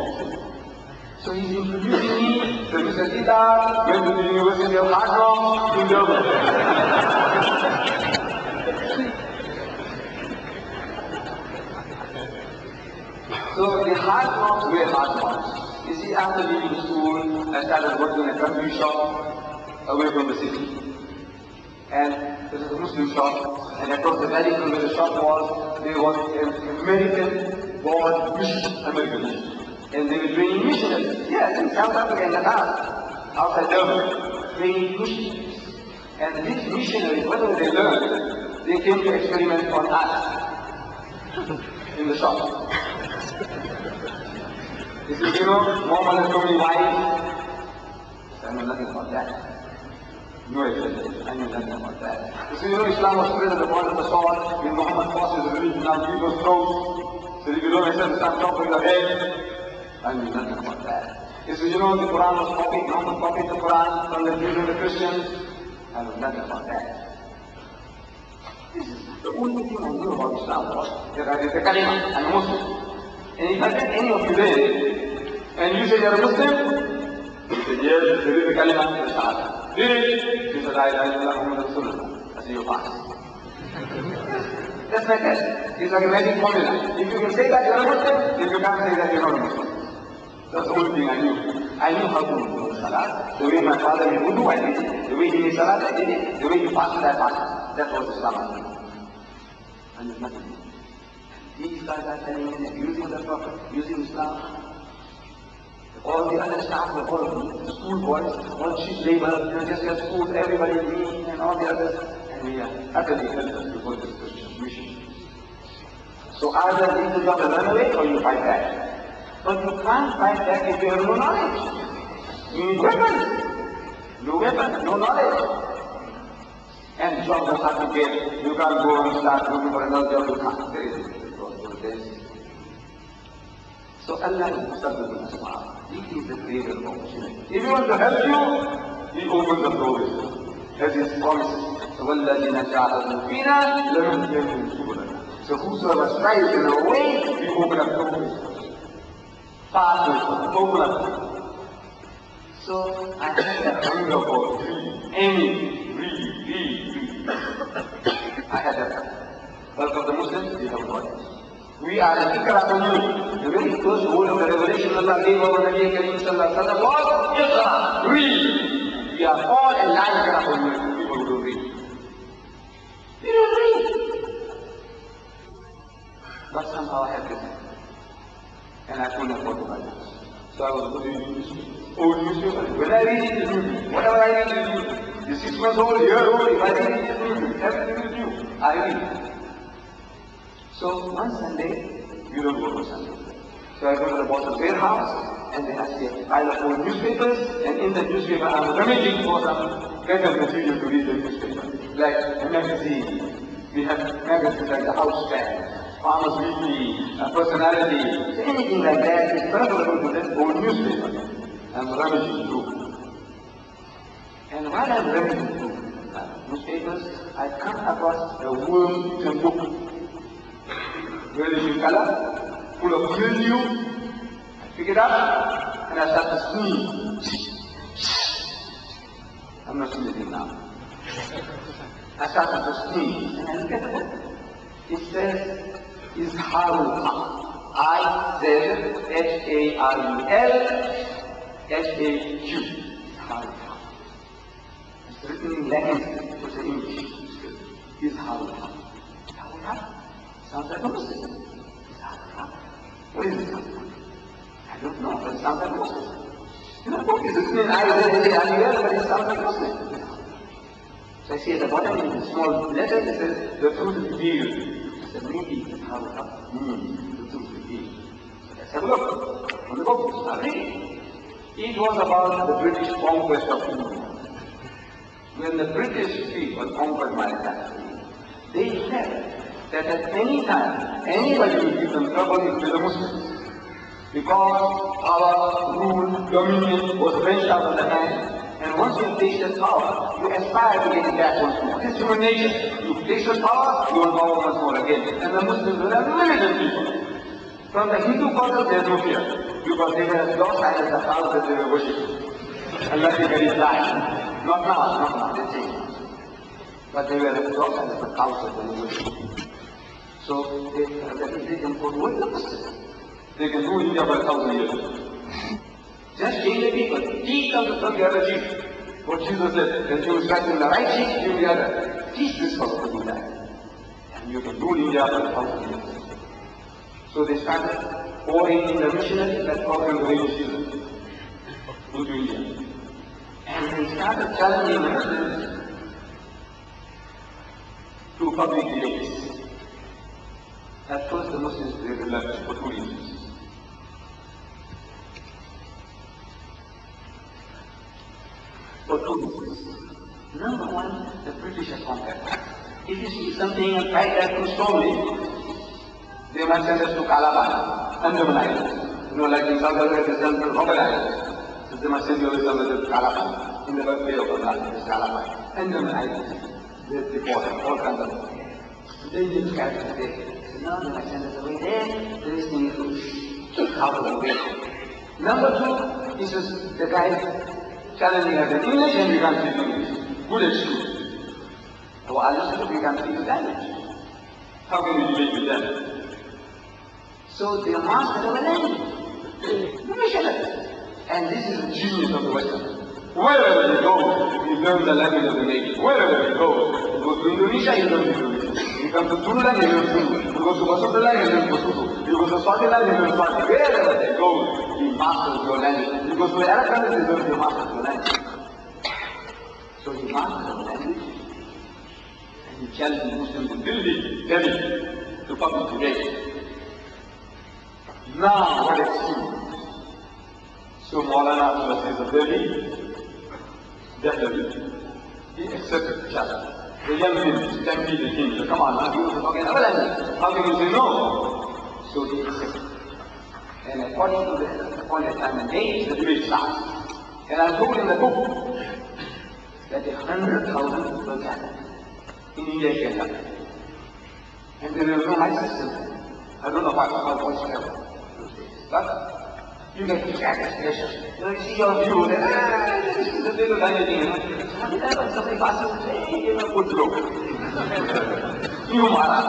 So he's introducing me to Mr. Didad, went to the University of Hard Knocks in Durban. So the hard knocks were hard knocks. You see, after leaving school, I started working in a country shop away from the city. And this is a Muslim shop, and across the valley from where the shop was, there was an American-born mission, American mission. And they were training missionaries. Yes, in South Africa, in the past, outside Durban, training missionaries. And these missionaries, whatever they learned, they came to experiment on us in the shop. He says, you know, Muhammad has so many wives. I know nothing about that. No exception. I know nothing about that. He says, you know, Islam was spread at the point of the sword. When Muhammad crosses the religion down people's throats. So if you don't accept Islam, chop with your head. I know nothing about that. He says, you know, the Quran was copied. Muhammad copied the Quran from the Jews and the Christians. I know nothing about that. This is the only thing I knew about Islam was that I did the kalima. I'm a Muslim. And if I get any of you there, and you say you're a Muslim, he said, yes, there is a kalima, the Shahada. Did it? He said, I ilaha Muhammad Rasulullah. I said, you pass. Just like that. It's like a magic formula. If you can say that you're a Muslim, if you can't say that you're not a Muslim. That's the only thing I knew. I knew how to do salat. The way my father made wudu, I did it. The way he made salat, I did it. The way he fasted, I fasted. That's what Islam I knew. And there's nothing more. These guys are telling me that using the Prophet, using Islam, all the other staff were all school boys, all cheap labor, just as school, everybody me and all the others, and we are utterly helpless before this Christian mission. So either leave the job and run away, or you fight back. But you can't fight back if you have no knowledge. You need weapons. No weapons, no knowledge. And job does not to get. You can't go and start looking for another job, you can't. There is so Allah is Musabbibul Asbab. He is the creator of opportunity. If He wants to help you, He opens the doors. As His promises. وَالَّذِينَ جَعَلُوا فِينَا لَنُهْدِيَنَّهُمْ سُبُلَنَا. So whosoever strives in our way, we open up doors. Pathways, open up. So I had that hunger for read. I had that. But for the Muslims, they have got it. We are the Iqra community. The very first word of the revelation Allah gave over Nabi Kareem Sallallahu Alaihi Wasallam was Iqra, read. We are all a live Iqra community, people who don't read. They don't read. But somehow I had this. And I couldn't afford to buy this. So I was going to use old newspapers. When I read it, it's new. Whatever I read is new. The 6 months old, year old, if I read it, it's new. Everything is new. I read. So one Sunday, you don't go to Sunday. So I go to the boss's warehouse, and they ask me a pile of old newspapers, and in the newspaper I'm rummaging for some better material to read the newspaper. Like a magazine. We have magazines like the House Band, Farmers Weekly, Personality, anything like that is preferable to this old newspaper. I'm rummaging through. And while I'm rummaging through newspapers, I come across a worm-eaten book. Very in color, full of mildew. I pick it up and I start to sneeze. I'm not sneezing now. I started to sneeze and I look at the book. It says, Izharul Haq. I-Z-H-A-R-U-L-H-A-Q. Izharul Haq. It's written in Latin, it's in English. Izharul Haq. Izharul Haq? Sounds like a Muslim. What is it? I don't know, but it sounds like a Muslim. In the book is written in I-Z-H-A-R-U-L, but it sounds like a Muslim. So I see at the bottom in the small letter it says, the truth is revealed. I said, maybe it's how it happens. The truth is revealed. So let's have a look. On the book, I read. It was about the British conquest of India. When the British people conquered my country, they said that at any time, anybody will give them trouble if they're Muslims. Because our rule, dominion was wrenched out of the hand. And once you tasted power, you aspire to get it back once more. It's human nature. You tasted power, you want power once more again. And the Muslims were unlimited people. From the Hindu quarters, there's no fear. Because they were as docile as the cows that they were worshipping. Unless they get died. Not now, they changed. But they were as docile as the cows that they were worshipping. So they can put what the Muslims. They can rule India for 1,000 years. Just change the people. Teach them to turn the other cheek. What Jesus said, when you strike in the right cheek, give the other. Teach this fellow to do that. And you can rule India for 1,000 years. So they started pouring in the missionaries that brought them to Jesus into India. And they started challenging the Muslims to public debates. At first the Muslims they reluctant for 2 reasons. For 2 reasons. Number one, the British are conquered. If you see something and fight that too strongly, they might send us to Calabar, Andaman Islands. Like in South Africa, they send to Robben Islands. So they must send you somewhere to Calabar. In the birthday of Allah, it's Calabar. Andaman Islands. They deport all kinds of things. Then they catch us there. So now they might send us away there, this thing is out of the way. Number two, he says, the guy challenging us in English and we can't speak English. Good excuse. So I listen to we can't speak language. How can we debate with them? So they master our language. And this is the genius of the Western. Wherever they go, you learn the language of the native. Wherever they go, you go to Indonesia, you learn Indonesia. You come to Zululand, you learn Zulu. You go to Basutoland, you learn Basuto. You go to Swaziland, you learn Swati. Wherever they go, you master your language. You go to the Arab countries, you learn to master your language. So you master your language, and you challenge the Muslims in Delhi to public debate. Now, what excuse? So Maulana is a Delhi. Definitely. He accepted the challenge. The young men stampede the king. Come on, now you are talking another language. How can you say no? So he accepted. And according to the appointed time and date, the debate starts. And I'm told in the book that 100,000 people gathered in India and Kenya. And there was no mic system. I don't know how voice ever. But you get to check expression. You see your view, this is a little anything. Something passes, good look. You Mara.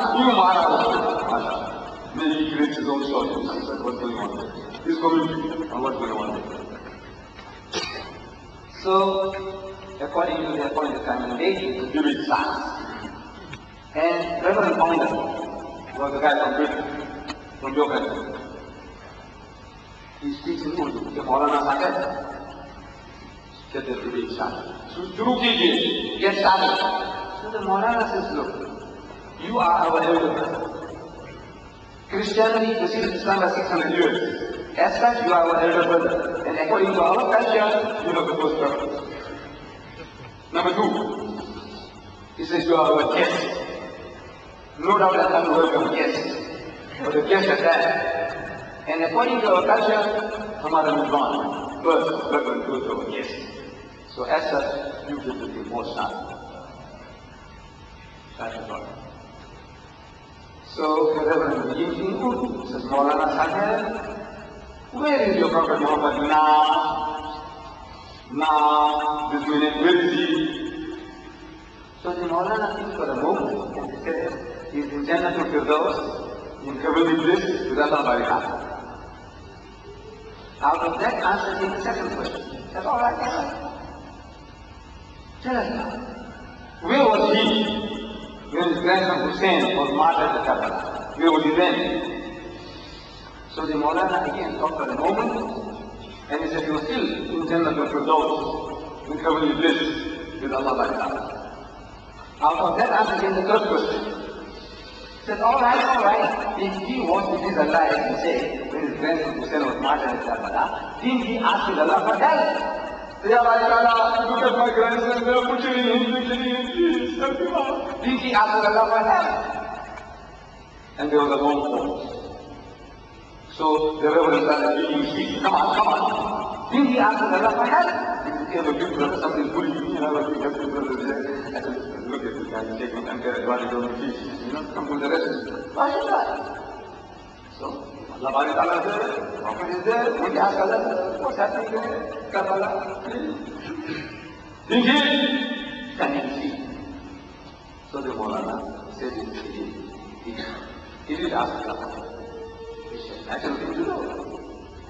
Then he creates his own story. What's going on? He's community and what's going on. So, according to the appointed time and date, the debate starts. And Reverend Founder was a guy from Britain, from your country. He speaks in Urdu. The Maulana started, get the debate started. So, Shuru kijiye, get started. So the Maulana says, look, you are our elder brother. Christianity precedes Islam by 600 years. As such, you are our elder brother. And according to our culture, you have the first preference. Number two, he says, you are our guest. No doubt that I'm welcome guest. But the guest at that. And according to our culture, Hamara Mizwan, first preference goes to our guest. So as such, you get to be more start. That's the problem. So the Reverend begins in Urdu, says, Maulana Sahib, where is your Prophet Muhammad now, this minute will see. So the Maulana thinks for a moment and he says, he is in Jannatul Firdaus, in heavenly bliss with Allah Barakah. Out of that answer came the second question. That's all right, tell us now. Where was he when his grandson Hussein was martyred at Karbala? Where was he then? So the Maulana again thought for a moment, and he said he was still in Jannatul Firdaus, in heavenly bliss with Allah Barakah. Out of that answer came the third question. He said, all right, if he was to be alive, as he said, when his grandson Hussein was martyred at Karbala, didn't he ask his Allah for help? Say, Allah, look at my grandson, they are butchering him, please, help him out. Didn't he ask his Allah for help? And there was a long pause. So the Reverend started reading speech. Come on. Didn't he ask his Allah for help? He have a big brother, something bullying me, and I was big brother there. I said, look at this guy, he's taking unfair advantage of the feast. Come to the rest. Why should I? So, Allah Ta'ala is there, Prophet is there, when he asks Allah, what's happening there? Karbala. Didn't he? Can you see? So the Maulana said, he did ask Allah. He said, natural thing to know.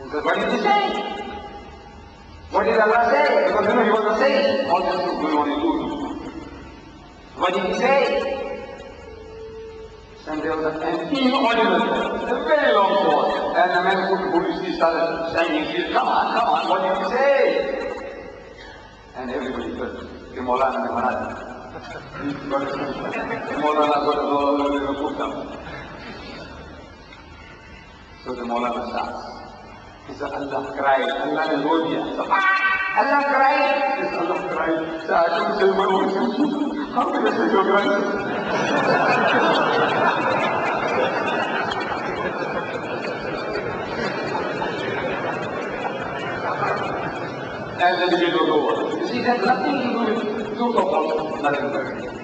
He said, what did he say? What did Allah say? Because he was saying all this is going on in Urdu. What did he say? And there was an inaudible pause, a very long pause. And the man who police started saying, come on, what did he say? And everybody heard, the Maulana and the Maharaj. The Maulana got all the put down. So the Maulana starts. He said, Allah cried, Allah is Rodia. Allah cried. He said, Allah cried. So I couldn't say my own sister. How can I say your grandson? And then the debate was over. You see, that has nothing to do with truth or falsehood.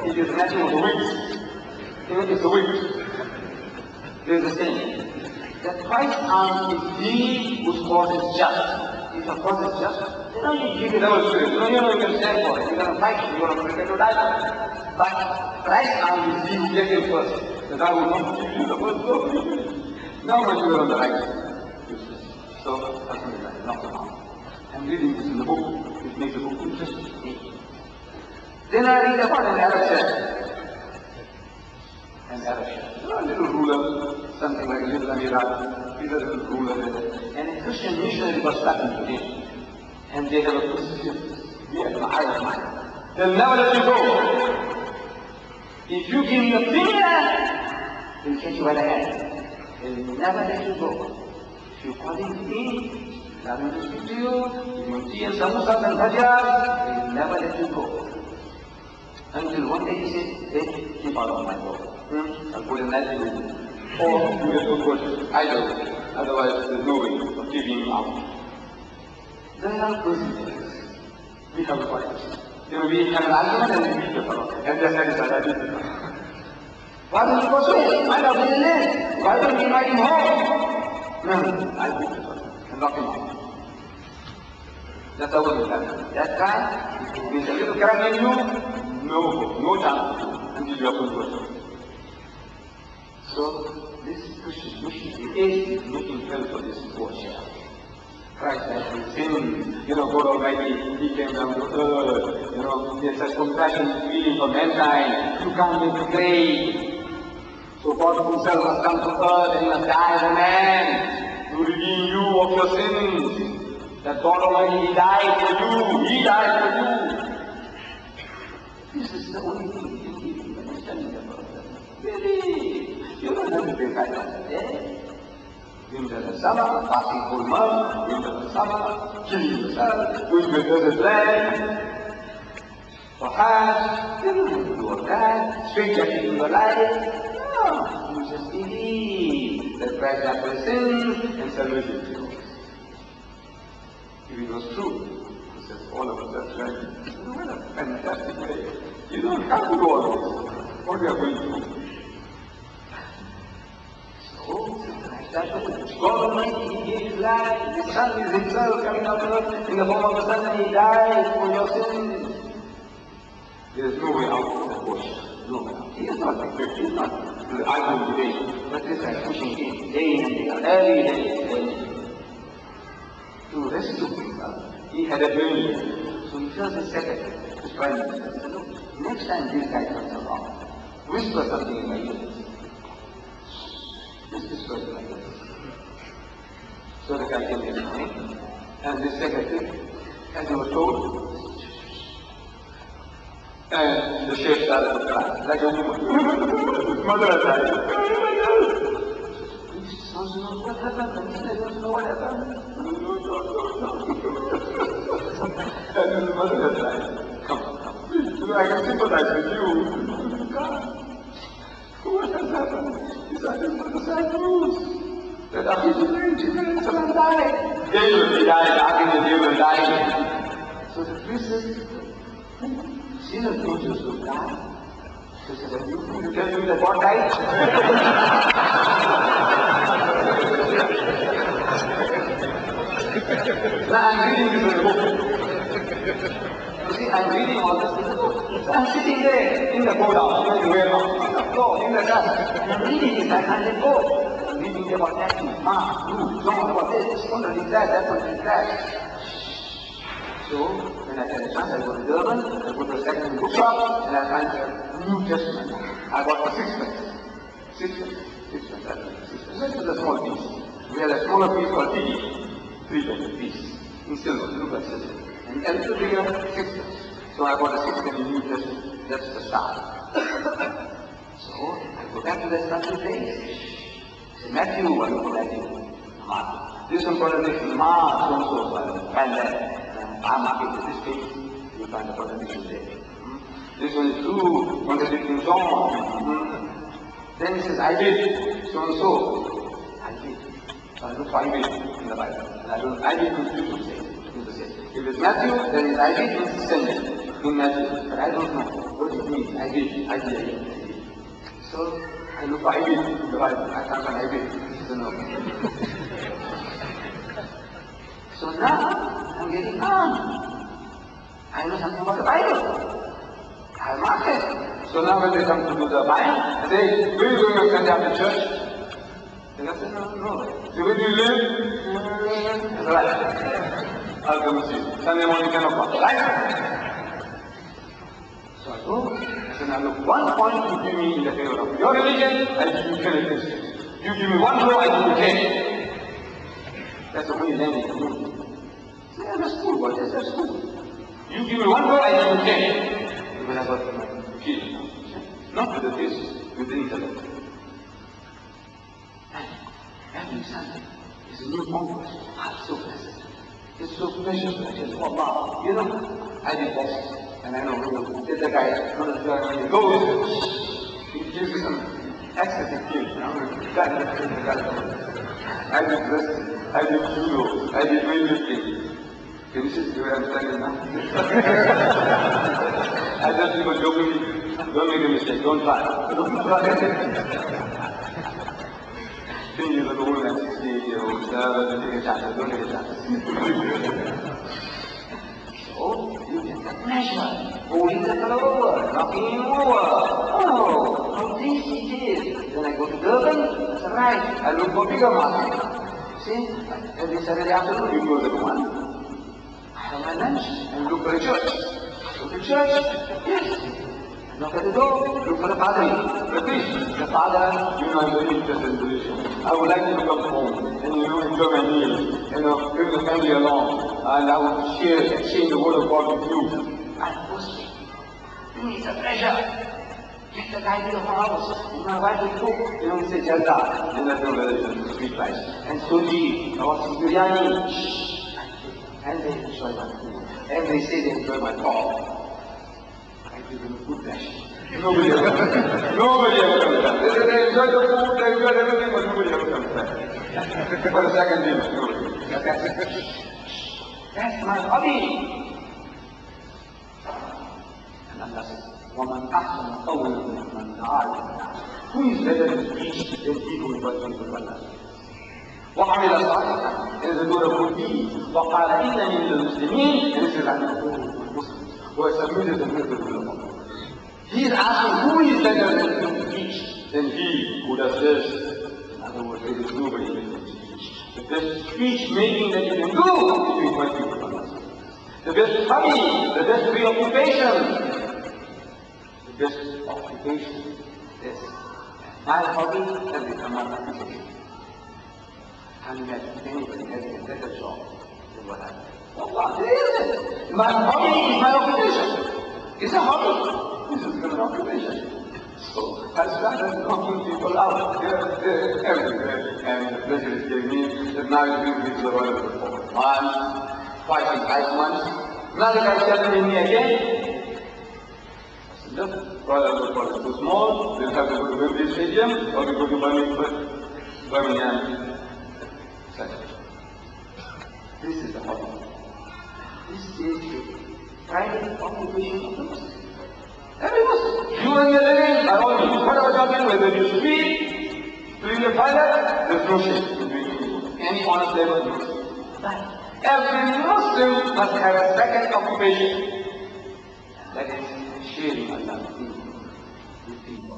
It is natural, the wit. It's the wit. There is a saying. that Christ's arm is he whose cause is just. If the cause is just, you give it over to it. You can stand for it. You're going to fight it. You're going to prepare to die for it. But Christ's arm is he who gets it first. The God will not give you the first glory. Now when you are on the right side. So, alhamdulillah, not the harm. I'm reading this in the book. It makes the book interesting to me. Then I read about an Arab chef. An Arab chef. A little ruler, something like a little Amirat. He's a little ruler there. And a Christian missionary was talking to him. And they have a position. We admire mine. They'll never let you go. If you give me a finger, they'll catch you by the hand. They'll never let you go. If you call him in, allow him to speak to you, give him tea and samosas and bhajas, they'll never let you go. Until one day he said, hey, keep out of my door. I'll put a knife in you. Or you get to put either. Otherwise, there's no way of keeping him out. There are procedures. We have fights. We have an argument and we beat the fellow. And they're satisfied, I beat the fellow. Why don't you persuade? Find out where he lives. Why don't you invite him home? No, I beat the fellow and lock him out. That's how it happens. That guy, with a little crack in you, no chance until you are converted. So, this Christian mission is making hell for this poor child. Christ has been sin, God Almighty, He came down to earth, He has such compassion and feeling for mankind. You can't make the grave. So God Himself has come to earth and He must die as a man to redeem you of your sins. That God Almighty, He died for you, He died for you. This is the only thing you can give you understanding about that. Really, you don't have to pay back on that. Winter and summer, passing full month, winter and summer, killing yourself, going to a desert land. Perhaps you don't have to do all that, straightjacketing in your life. No, you just believe that Christ died for sins and salvation is yours. If it was true, he says all of us are trying. What a fantastic way. You don't have to do all this. What we are going to do. God Almighty, He gave His life, His Son is Himself coming out of earth in the form of a Son, and He died for your sins. There is no way out of that bush. No way out. He is not like that. He is not arguing today. But this guy pushing Him day in and day out, every day. To rescue Himself, He had a dream. So He tells His secretary, His prime minister, he said, look, next time this guy comes along, whisper something in my ear. This is first like this. So the guy came in the morning, and this secretary, as he was told, and the chef started to cry, like a woman. Mother had died. He says, what happened? And he said, I don't know what happened. And then the mother had died. Come. I can sympathize with you. God. What has happened? He said, this was the sad news. That Jibreel Salam died. He died, Jibreel died. So the priest said, sinners don't used to die. She said, are you going to tell me that God died? Now I'm reading this in the book. You see, I'm reading all this in the book. So I'm sitting there in the go-down, on the floor, in the dust. I'm reading it, I can't let go. I'm reading about that, don't about this, don't read that, that's what is that. So, when I had a chance, I go to Durban, I go to a second bookshop, and I find the New Testament. I got for sixpence. This is a small piece. We had a smaller piece called TD, 3 piece, in silver, silver. And a little bigger, 6pence. So I got a 6pence in New Testament. That's the start. So I go back to that starting place. Say, Matthew, I go to Matthew. Mark. This one contradiction, Mark, so I find that. I mark it to this page. You find the contradiction there. This one is true, contradicting John. Then it says, I did, so and so. I did. So I look for I did in the Bible. And I did confuse say. If it's Matthew, then it's I did means sentence in Matthew. But I don't know what it means. I did. So I look for IB. I can't find IB. So no. So now I'm getting calm. I know something about the Bible. I mark it. So now when they come to do the Bible, they say, where are you going to send out the church? And I say, no. So where do you live? That's right. I'll come and see you. Sunday morning 10 o'clock. Right? So I go. I say, now look, 1 point you give me in the favor of your religion, I give you 10 against. You give me 1 blow, I give you 10. That's the only thing they can do. Yeah, that's cool. What is that cool? You give me 1 blow, I give you 10. When I got my kid. Not with the face, with the intellect. Every Sunday is a new conquest. I'm so blessed. It's so precious. I just, Allah, you know, I did bosses. And I know, there's a guy, when he goes, he gives you some excessive gift. I did wrestling, I did judo, I did weightlifting. Can you see where I'm standing now? I tell people jokingly, don't make a mistake, don't try. Don't try. Thing is that all that 68-year-old don't take a chance, don't take a chance. So, you get the pleasure, pulling the color over, knocking him over. Oh, how tasty it is. Then I go to Durban, that's right, I look for bigger market. See, every Saturday afternoon you go to the one. I have my lunch and look for a church. Go to church, yes. Knock at the door, look for the father, the priest. The father, you know, I'm very interested in religion. I would like you to come home and enjoy my meal, bring the family along, and I would exchange the word of God with you. I'm posting. It's a pleasure. Get the guy to the house. My wife will cook. We say jalda. And that's no religion, sweet rice. And suji, I want some biryani. And they enjoy my food. And they say they enjoy my talk. I give them a good passion. Nobody ever comes back. They enjoy the food, they enjoy everything, but nobody ever comes back. For a second dinner, that's my hobby. And Allah says, وَمَنْ أَحْسَنَ قَوْلًا مِمَّنْ دَعَا إِلَى اللَّهِ. Who is better in speech than he who is working with Allah? وعمل صالحا and is a good of good deeds. وقال إنني من المسلمين and says I'm a Muslim. Who has submitted the will of Allah. He is asking who is better in speech than he who does this. In other words, there is nobody better in speech. The best speech making that you can do is to invite people to Allah. The best hobby, the best preoccupation. The best occupation is my hobby has become my occupation. Can you imagine anybody having a better job than what I have? Allah, there isn't. My hobby is my occupation. It's a hobby. This is an occupation. So I started knocking people out everywhere. And the pleasure is giving me that now it's been people around for months, 5 months. Now the guy telling me again. I said, look, brother, it's too small. We'll have to go to Wembley Stadium or we go to Birmingham. This is the hobby. This is the private occupation of the Muslim. Every Muslim. You and your living are all you. Whatever job you whether you speak, clean the toilet, there's no shame in doing any honest labor. Every Muslim must have a second occupation. That is sharing Allah's deen with people.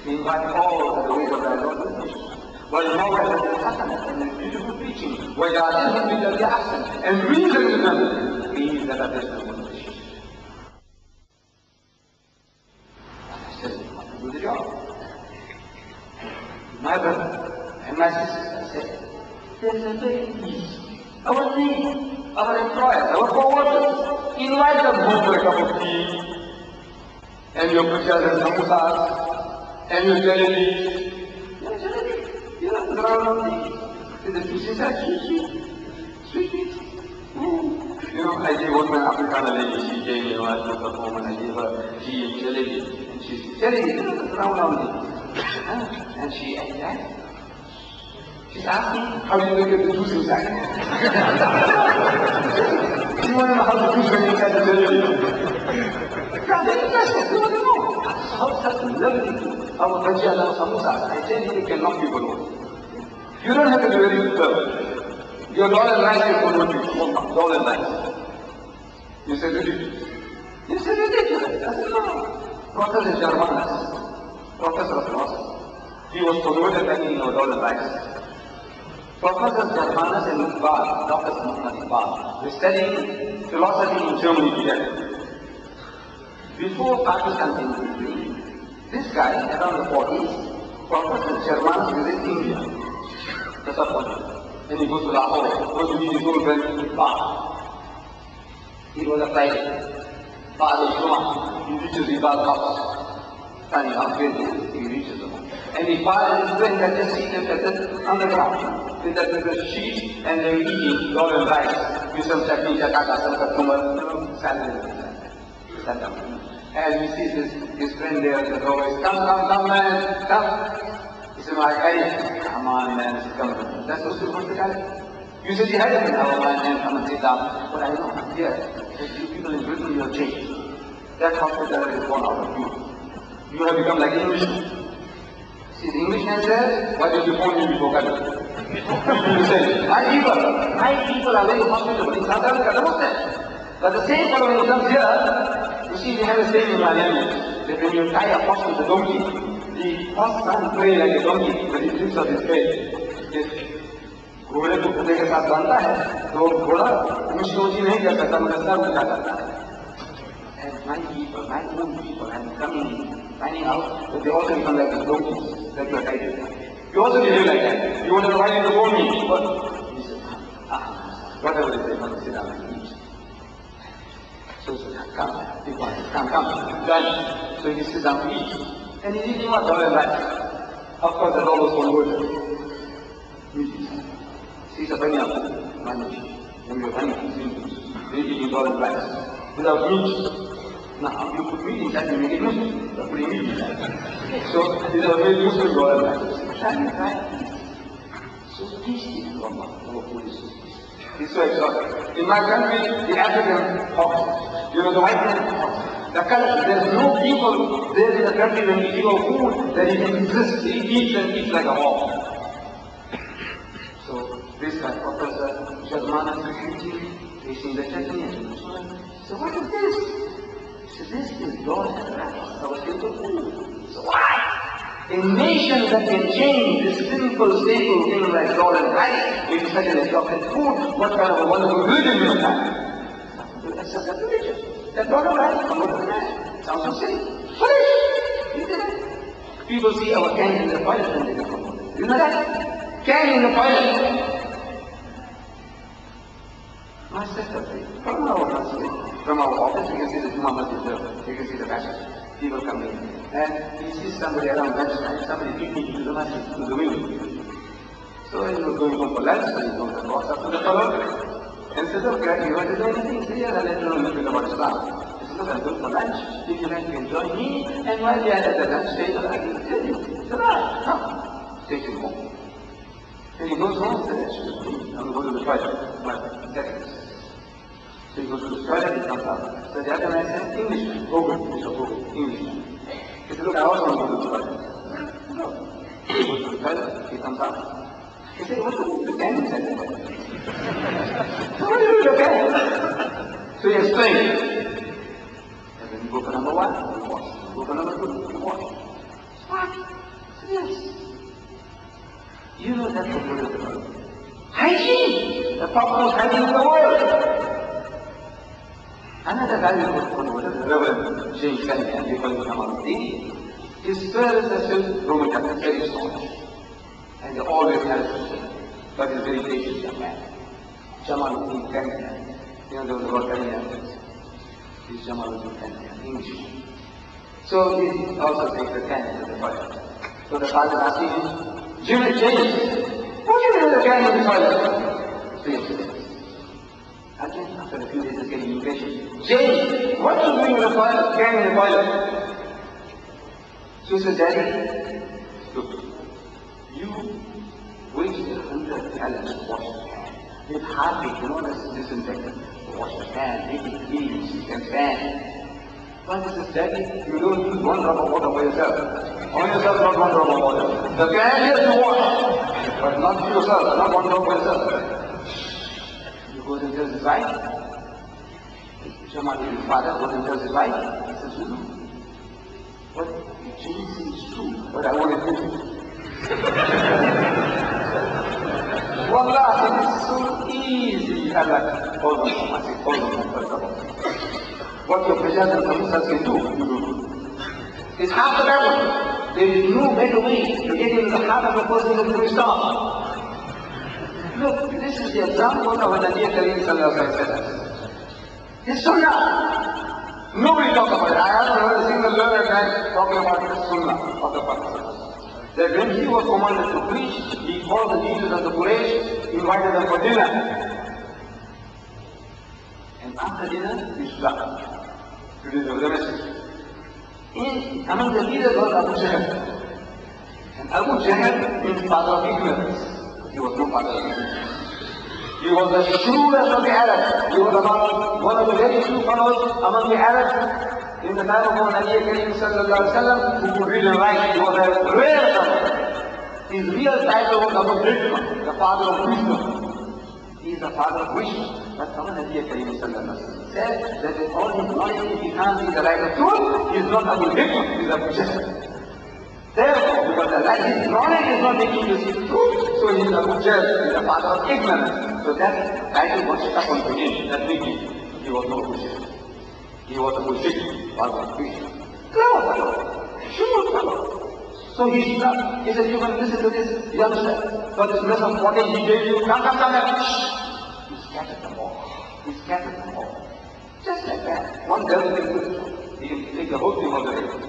We invite all the ways of our Lord. والموعظة الحسنة and beautiful preaching وجعلهم بالذي أحسن and reason to them means that others know what they should. I said, I can do the job. My brother and my sister said, there's a very easy. Our team, our employers, our co-workers, invite them home for a cup of tea and your butchers and samosas and your jalebi. The juices are sweet meat. I gave one my African lady, she came and asked me to perform and I gave her tea and jalebi. And she said, jalebi, round. And she ate that. She's asking, how do you get the juice inside? She wanted to know how the juice went inside the jalebi. God, they're interested, they want to know. such lovely. Our bhajia and samosas, I tell you, can knock people over. You don't have to be very clever. Your dollar rice is going to be dollar rice. You say ridiculous. You say ridiculous. I said, no. Professor Germanus, professor of philosophy, he was promoted by eating dollar rice. Professor Germanus and Iqbal, Dr. Muhammad Iqbal, were studying philosophy in Germany together. Before Pakistan came to be, this guy, around the 40s, Professor Germanus was in India. That's a point. And he goes to Lahore, goes to meet his old friend Iqbal. He was a private. Father Juma, he reaches Iqbal's house. Standing out here, he reaches him. And Iqbal and his friend had just seated on the ground with the sheet, and they were eating dollar rice with some chutney, chataka, some cucumber, salad. And he sees his friend there at the doorway. Come, man, come. He said, my guy, come on, man, come. That's what you're supposed to tell. You said you had it in our man, come and sit down. But I know, here, there's people in Britain you have changed. That hospitality is gone out of you. You have become like Englishmen. See, the Englishman says, why did you phone me before coming? You say, my people are very hospitable. In South Africa, I that. But the same fellow when he comes here, you see, they have a saying in my language, that when you tie a horse with a donkey, the horse can't pray like a donkey when he lifts up his head. घोड़े को कुत्ते के साथ बांधता है तो घोड़ा मुश्किल नहीं कर सकता मगर सर उठा करता है. And my people, my own people, I'm coming, finding out that they also become like the donkeys that you are tied with. You also behave like that. You want to ride in the morning, but he said, whatever it is, they want to sit down and eat. So he said, come, done. So he sits down to eat. And he's eating what? Dollar rice. Of course, the dollar was converted. He's a bunny of money. When you're running, they're eating dollar rice without meat. Now, you put meat inside, you make it Muslim. You're putting meat inside. So, these are very Muslim dollar rice. Shiny rice. So tasty, our food is so tasty. It's so exotic. In my country, the African hogs, the white man hogs, the country, there's no people there in the country when we give our food that he can exist. He eats and eats like a hog. So, this guy, Professor Germanus is eating, tasting the chutney and so what is this? He said, this is dollar rice, our simple food. So why? A nation that can change this simple, staple thing like dollar rice into such an exotic food, what kind of a wonderful religion you have? That's a religion. That dollar rice, dollar rice. Sounds so silly. Foolish. People see our can in the toilet and they go, you know that? Can in the toilet. My secretary, from our office, you can see the Juma Masjid there, you can see the passage, people coming in. And he sees somebody around lunchtime, somebody peeking into the masjid, to the window. So he was going home for lunch, so he goes and walks up to the fellow, and says, okay, you want to do anything? He said, yeah, I'll let you know a little bit about Islam. He said, look, I'm going for lunch, if you like to enjoy me, and while we are at the lunch table, I will tell you. He said, right, come, take him home. And he goes home and says, actually, I'm going to go to the toilet, my seconds. So he goes to the toilet, he comes out. So the other man says, Englishman, Englishman. He said, look, I also want to go to the toilet. No. He goes to the toilet, he comes out. He said, what's the can inside the toilet? So what do you do with the can? So he explained. And then you go for number 1, you wash. You go for number 2, you wash. What? Yes. You know that's the word of the world. Hygiene! The topmost hygiene in the world! Another guy who was converted, the Reverend James Cunningham, they call him Ahmad. His predecessors, Roman Catholic, very staunch. And they always had a but he's very patient young man. Jamaluddin Cunningham. You know, there was a word Cunningham. He's Jamaluddin Cunningham, English. So he also takes the can into the toilet. So the father is asking him, James, what do you do with the can in the toilet? So he says, again, after a few days, he's getting impatient. James, what are you doing with the toilet, can in the toilet? So he says, Daddy, look, you wasted 100 gallons to wash the can. With hardly, you know, this disinfectant to wash the can, make it clean, you can stand. Once he says, Daddy, you don't use 1 drop of water for yourself. On yourself, not 1 drop of water. The can is to wash, but not to yourself, not 1 drop for yourself. He goes and tells his wife. Somebody, his father goes and tells his wife. He says, you know, what actually seems true, but I want to do it. Wallah, it is so easy. Allah, hold on, I say, hold on. What your president and commissioners can do, you do. It's half the battle. There is no better way to get into the heart of a person than to start. Look, this is the example of what Nabi Kareem Sallallahu Alaihi Wasallam said. His Sunnah. Nobody talks about it. I haven't heard a single learned man talking about his Sunnah of the Prophet. That when he was commanded to preach, he called the leaders of the Quraysh, invited them for dinner. And after dinner, he slept. To deliver the message. Among the leaders was Abu Jahl. And Abu Jahl is father of ignorance. He was no father of ignorance. He was the shrewdest of the Arabs. He was about one of the very few fellows among the Arabs in the time of Nabi Kareem Sallallahu Alaihi Wasallam who could read and write. He was a rare fellow. His real title was Abu Hikmah, the father of wisdom. He is the father of wisdom. But our Nabi Kareem Sallallahu Alaihi Wasallam said that with all his knowledge, if he can't see the light of truth, he is not Abu Hikmah, he is Abu Jahl. Therefore, because the light, his knowledge is not making you see the truth, so he is Abu Jahl, he is the father of ignorance. So that title was stuck onto him, that nickname. He was no Abu Jahl. He was Abu Hikmah, father of wisdom. Clever fellow, sure fellow. So he stopped. He said, you can listen to this youngster, for this mess of water he gave you. Come. He scattered them all. He scattered them all. Just like that. One devil can do it. He can take the whole thing of the devil.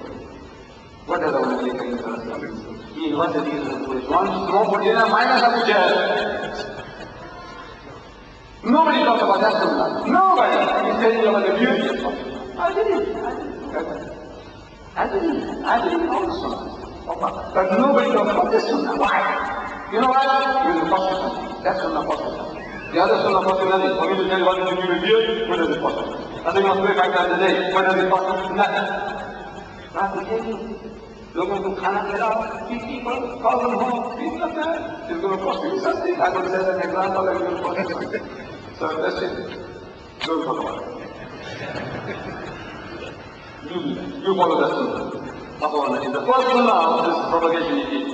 What does our Nabi Kareem Sallallahu Alaihi Wasallam? He invites the leaders of the Quraysh. One throw for dinner, minus Abu Jahl. Nobody talks about that Sunnah. Nobody. He's telling you about the beauty of Sunnah. I believe all the Sunnah. But nobody talks about this Sunnah. Why? You know why? You're the first Sunnah. That's Sunnah first. The other Sunnah costs you nothing. For me to tell you what is to do with you, what does it cost? I think you must pray 5 times a day. What does it cost? Nothing. I have to tell you, लोगों को खाना खिलाओ, people, call them home, things like that. It's going to cost you something. I'm going to say that example, I'm going to cost you something. So that's it. Don't talk about it. You follow that Sunnah. In the first Sunnah of this propagation you did,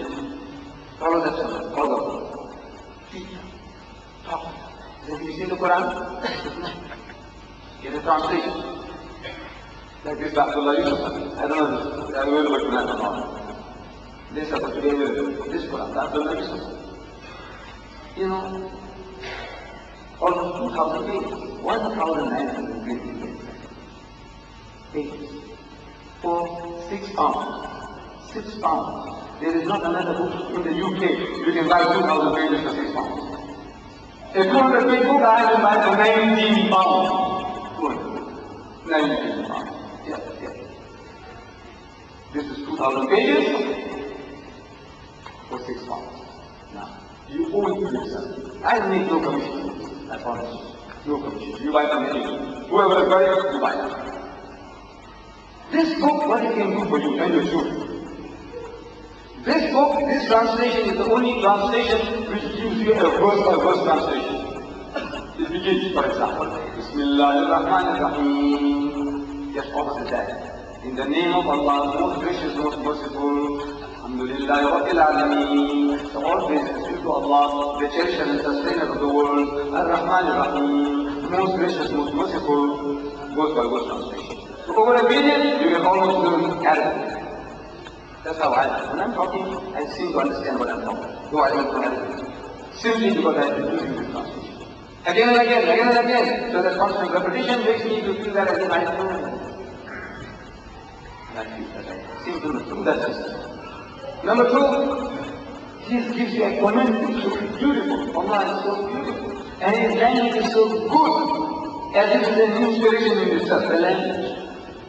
follow that Sunnah. Follow. Talk. Have you seen the Quran? Get a translation. Like this Abdullah Yusuf. I don't know if I will look at or not. This about today this Quran, Abdullah Yusuf. You know, almost 2,000 pages. 1,950 pages. For 6 pounds. 6 pounds. There is not another book in the UK you can buy 2,000 pages for 6 pounds. A 200-page book I have to buy for 19 pounds. 19 pounds. Yeah. This is 2,000 pages for 6 pounds. Now, you owe it to yourself. I make no commission. I promise you. No commission. You buy from anyone. Whoever is buying it, you buy it. This book, what it can do for you and your children. This book, this translation is the only translation which gives you a verse-by-verse translation. It begins, for example, Bismillahirrahmanirrahim. Just opposite that. In the name of Allah, most gracious, most merciful, Alhamdulillah, Rabbil Alameen. So all praise is due to Allah, the cherisher and sustainer of the world, Ar-Rahmanir-Rahim, most gracious, most merciful, verse-by-verse translation. So over a period, you can almost learn Arabic. That's how when I'm talking, I seem to understand what I'm talking, though I don't know Arabic. Simply because I have been using this translation. Again and again. So that constant repetition makes me to feel that I know. I feel that I seem to know. That's just. Number 2, he gives you a comment which is beautiful. Allah is so beautiful. And his language is so good. As if it's a new inspiration in itself, the language.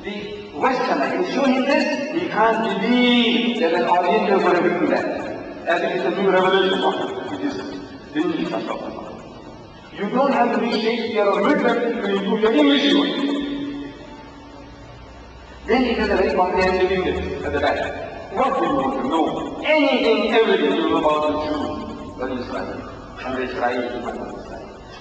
The Westerner, you show him this, he can't believe that an Oriental would have written that. As if it's a new revelation of it. It is the English I'm talking about. You don't have to read Shakespeare or Milton to improve your English. a very comprehensive English at the back. What do you want to know? Anything, everything you know about the Jews, Bani Israel, and the Israelis.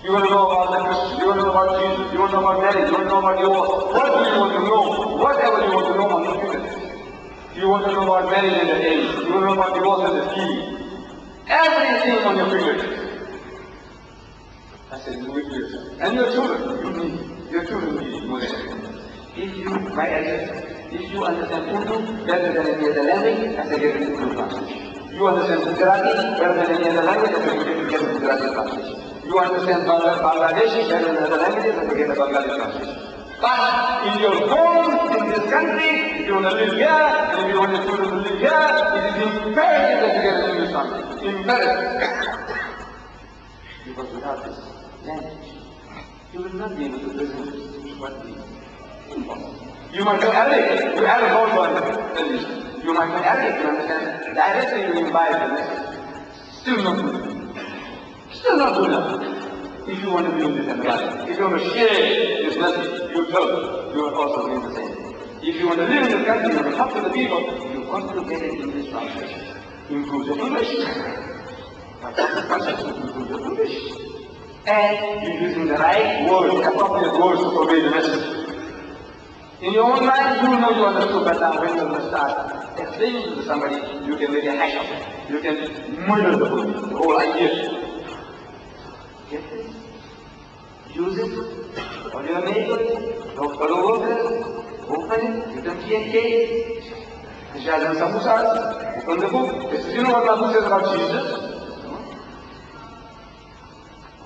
You want to know about the Christians, you want to know about Jesus, you want to know about marriage, you want to know about divorce. What do you want to know? Whatever you want to know on your fingertips. You want to know about marriage and the age, you want to know about divorce and the scheme. Everything on your fingertips. I said, do it yourself. And your children, your children need more than anything. If you, my advice, if you understand Urdu better than any other language, I say get it Urdu translation. You understand Gujarati better than any other language, I say get it Gujarati translation. You understand Bangladeshi better than other languages, I say get a Bangladeshi translation. But in your home, in this country, if you want to live here, and if you want your children to live here, it is imperative that you get an English translation. Imperative. Because without this language, you will not be able to present what is impossible. You might know Arabic, you have also understand. You might know Arabic, you understand. Directly you imbibe the message. Still not good enough. Still not good enough. If you want to be in this environment, if you want to share this message, you tell, you are also doing the same. If you want to live in this country, you want to talk to the people, you want to get an English translation. Improve your English. Improve your English. And you're using the right words, appropriate words to convey the message. In your own mind, you know you understood, but now when you're going to start explaining to somebody, you can make a hash of it. You can murder the whole idea. Get this? Use it on your neighbors, your fellow workers, open it, you can see a cake. Shahs and samosas, open the book. You know what the book says about Jesus?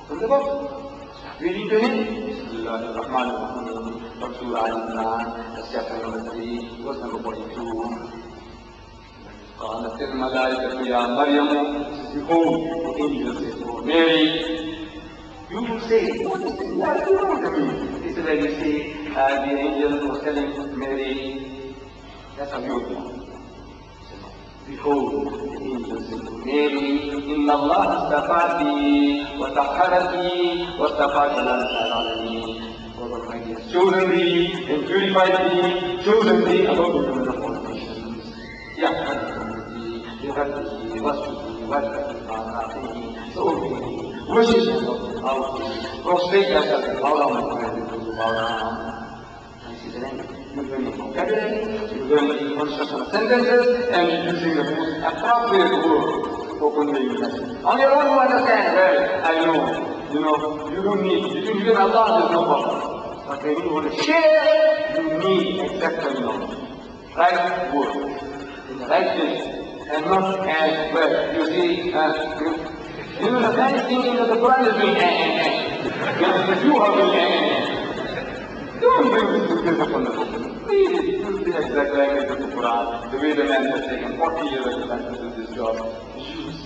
Open the book. Reading to him. Bismillahirrahmanirrahim. From Surah Al-Imran, chapter number 3, verse number 42. قالت الملائكة يا مريم, behold, the angel says, oh Mary. You will say, what is this? What do you want to mean? This is where you say, the angel was telling Mary, that's how you would know. Behold, the angel said to Mary, إن الله استفاك وطهرك واصطفاك على نساء العالمين. God Almighty has chosen thee and purified thee, chosen thee above the women of all nations. يغذي واسجدي واركعي صوتي worship Him, prostrate yourself, bow down, bow down. This is the language. You're learning vocabulary, you're learning construction of sentences, and you're using the most appropriate word for conveying the message. On your own, you understand, well, I know, you don't need, you can give Allah, there's no problem. But when you want to share, you need exact terminology. Right word, in the right place, and not as well. You see, you know, the guy is thinking that the Quran is doing because you are doing Don't bring this business upon the book. Please, use the exact language of the Quran, the way the man has taken 40 years of time to do this job. Use.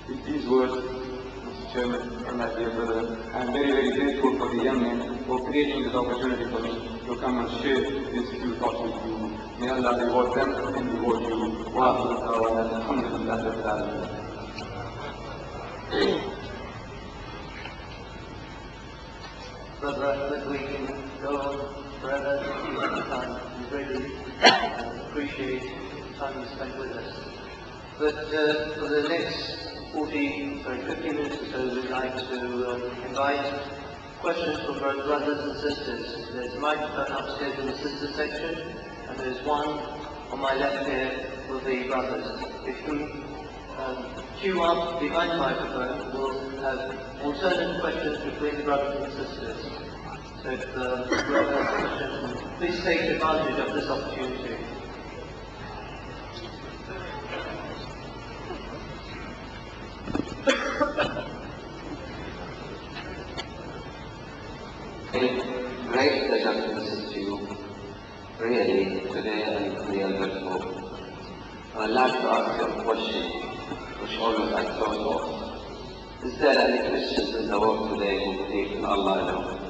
With these words, Mr. Chairman and my dear brother, I am very, very grateful for the young men for creating this opportunity for me to come and share these few thoughts with you. May Allah reward them and reward you. Wa alhamdulillah. Brother, that we can go on forever time. We really appreciate the time you spent with us. But for the next 50 minutes or so, we'd like to invite questions from our brothers and sisters. There's a microphone upstairs in the sister section, and there's one on my left here for the brothers. If you queue up behind the microphone, we'll have alternate questions between the brothers and sisters. So if whoever has questions, please take advantage of this opportunity. Great pleasure to listen to you, really, today and the other before. I'd like to ask you a question, which always I thought of. Is there any Christians in the world today who believe in Allah alone?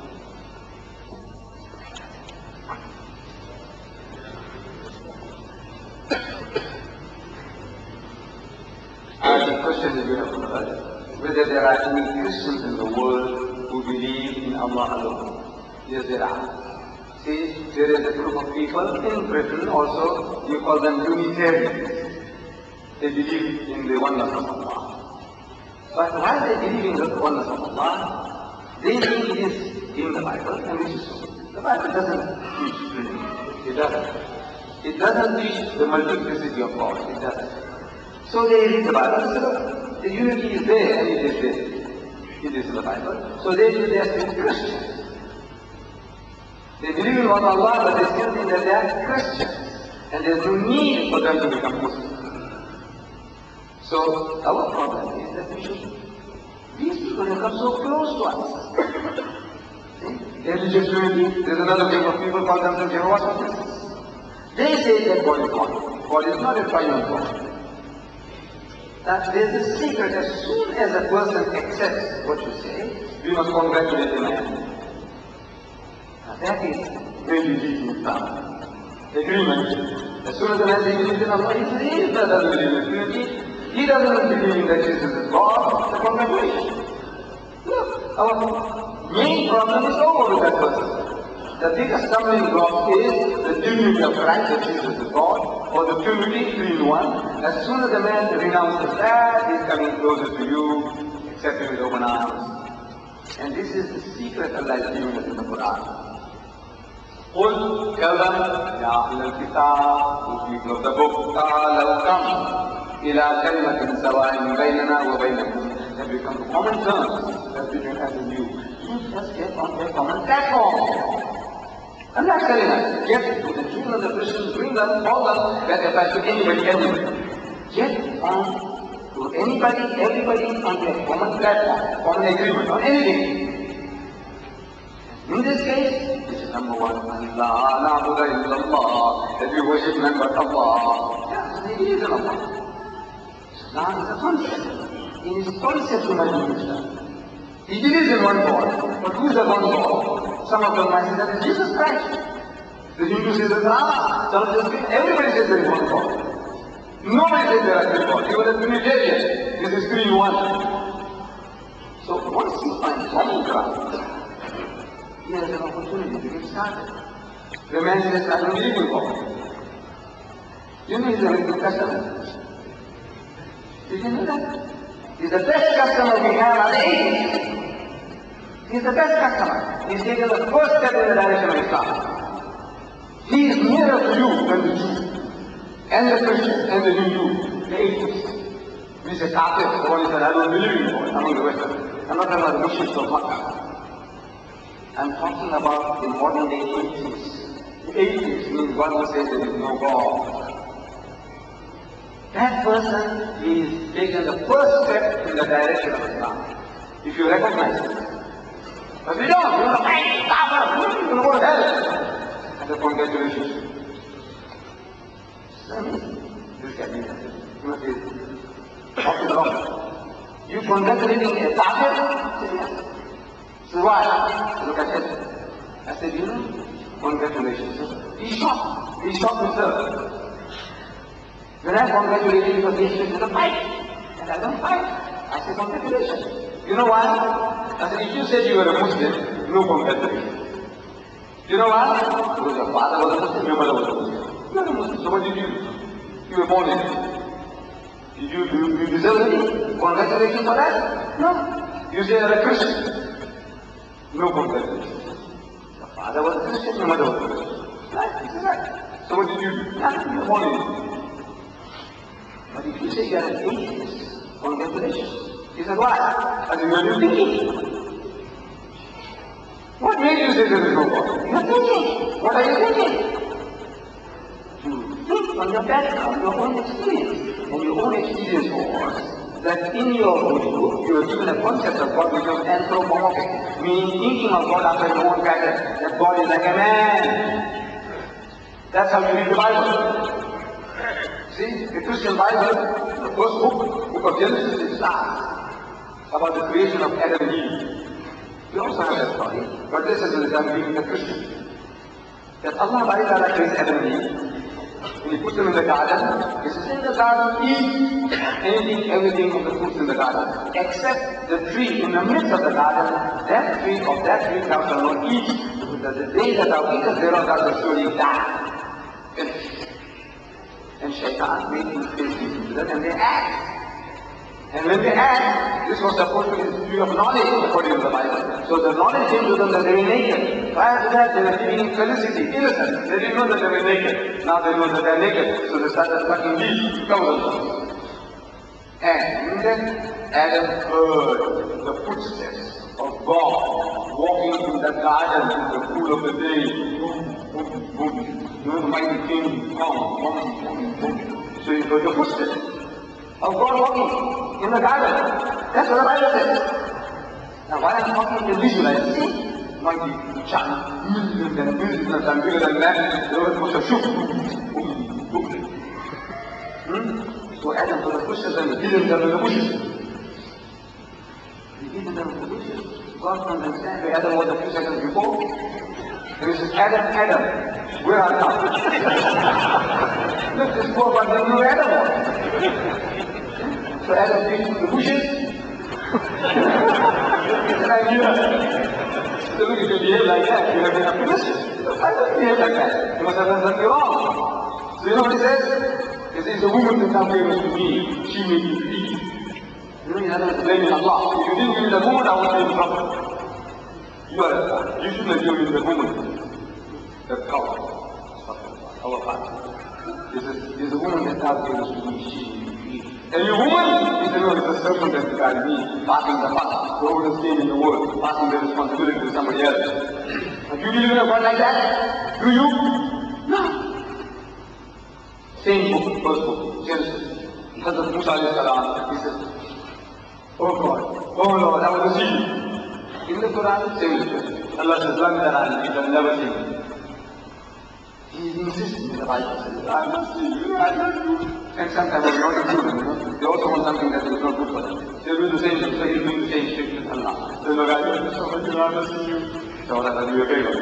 The question is, whether there are any Christians in the world who believe in Allah alone. Yes, there are. See, there is a group of people in Britain also, you call them Unitarians. They believe in the oneness of Allah. But while they believe in the oneness of Allah, they think it is in the Bible, and which is so. The Bible doesn't teach Trinity. It doesn't. It doesn't teach the multiplicity of God. It doesn't. So they read the Bible, so the unity is there, and it is there. It is in the Bible. So they are still Christians. They believe in one Allah, but they still think that they are Christians. And there is no need for them to become Muslims. So our problem is that these people have come so close to us. See? Religious unity, there is another group of people called themselves Jehovah's Witnesses. They say that God is God. God is not a final God. That there is a secret. As soon as a person accepts what you say, we must congratulate the man. That is really deep in Islam. Agreement. As soon as the man says he believes in Allah, he doesn't believe in Trinity. He doesn't believe that Jesus is God. The congratulations. Look, our main problem is over with that person. The biggest stumbling block is the divinity of Christ, that Jesus is God, or the Trinity, 3 in 1. As soon as the man renounces that, he is coming closer to you, accepting with open arms. And this is the secret Allah is giving us in the Quran. قل tell them, يا أهل الكتاب, you people of the book, تعالوا come إلى كلمة سواء بيننا وبينكم. That we come to common terms that between us and you. You just get on a common platform. I'm not telling us, get to the Jews and the Christians, bring them, call them, that applies to anybody, everybody. Get on to anybody, everybody on a common platform, common agreement, on anything. In this case, this is number one, Allah, na'budu illallah, that we worship none but Allah. Yes, it is an Allah. Islam is a concept. In his concept, you might understand. He believes in one God, but who is the one God? Some of them might say that is Jesus Christ. The Hindu says that Rama. Some of them, everybody says there is one God. Nobody says there are three gods. Even a Trinitarian, this is 3 in 1. So once you find common ground, here is an opportunity to get started. The man says, I don't believe in God. You know he's a very good customer. Did you know that? He's the best customer we have as atheists. He's the best customer. He's taken the first step in the direction of Islam. He is nearer to you than the Jew, and the Christian, and the Hindu, the atheist. We say kafir, the one who said, I don't believe in God, among the Western. I'm not talking about the Muslims of Makkah. I'm talking about the modern day atheists. Atheist means one who says there is no God. That person is taken the first step in the direction of Islam. If you recognize it. But we don't. You're going to fight, stop, you're going to go to hell. And the congratulations. This can be done. You must say, what is wrong? You congratulating a kafir? Yes. So why? Look at it. I said, you know, congratulations. He's shocked. He's shocked himself. When I congratulate you because he is in the fight, and I don't fight, I say congratulations. You know why? I said, if you said you were a Muslim, no congratulations. You know why? Because your father was a Muslim, your mother was a Muslim. You are a Muslim, so what did you do? You were born in it. Did you deserve any congratulations for that? No. You say you are a Christian. No congratulations. Your father was a Christian, your mother was a Christian. Right? This is right. So what did you do? Nothing. You were born in it. But if you say you are an atheist, congratulations. He said, why? I said, you are thinking. What made you say there is no God? You are thinking. What are you thinking? You think on your background, your own experience. And your own experience was that in your group, you are given a concept of God which was anthropomorphic, meaning thinking of God after your own pattern, that God is like a man. That's how you read the Bible. See, the Christian Bible, the first book of Genesis, it starts about the creation of Adam and Eve. We also have that story, but this is the being a Christian. That Allah created Adam and Eve, When he puts them in the garden, he says, in the garden, eat anything, everything of the fruits in the garden, except the tree in the midst of the garden. That tree thou shalt not eat, because the day that thou eatest thereof thou shalt surely die. And Shaitan made these things to them, and they act. And when they act, this was supposed to be the tree of knowledge according to the Bible. So the knowledge came to them that they were naked. Prior to that, they were living in felicity, innocent. They didn't know that they were naked. Now they know that they are naked. So they started plucking leaves to cover themselves. And then Adam heard the footsteps of God walking in the garden in the cool of the day. Boom, boom, boom. You know the mighty king, boom, boom, boom, boom. So he heard the footsteps of God walking in the garden. That's what the Bible says. Now why I'm talking to visualize, see? Mighty giant, millions and millions of times bigger than that, the earth was a shoot. Boom, boom. So Adam saw the bushes and he hidden them in the bushes. He hidden them in the bushes. God can understand where Adam was a few seconds before. And he says, Adam, where are you? Look, this poor one didn't know where Adam was. So Adam came to the bushes. It's an idea. So look, if you behave like that, you have been a delicious. I don't behave like that. You must have done something wrong. So you know what he says? He says, the woman did not favor to me. She made me leave. You know, he doesn't blame Allah. If you didn't give me the woman, I would be in trouble. You shouldn't have given me the woman. The cow. Allah. He says, the woman that God gave us to me. She made me leave. And your woman, he said, no, it's a serpent that guided me, passing the buck, the oldest thing in the world, passing the responsibility to somebody else. Do you believe in a God like that? Do you? No. Same book, first book, Genesis. Hazrat Musa alayhi salam, he says, oh God, oh Lord, I want to see you. In the Quran, same scripture. Allah says, run Quran, you shall never see me. He insists in the Bible, says, I must see you, I love you. And sometimes they don't do them, you know. They also want something that is not good for them. They do the same thing, so he's doing the same thing with Allah. They look at you, so I must see you. So Allah does you a favor.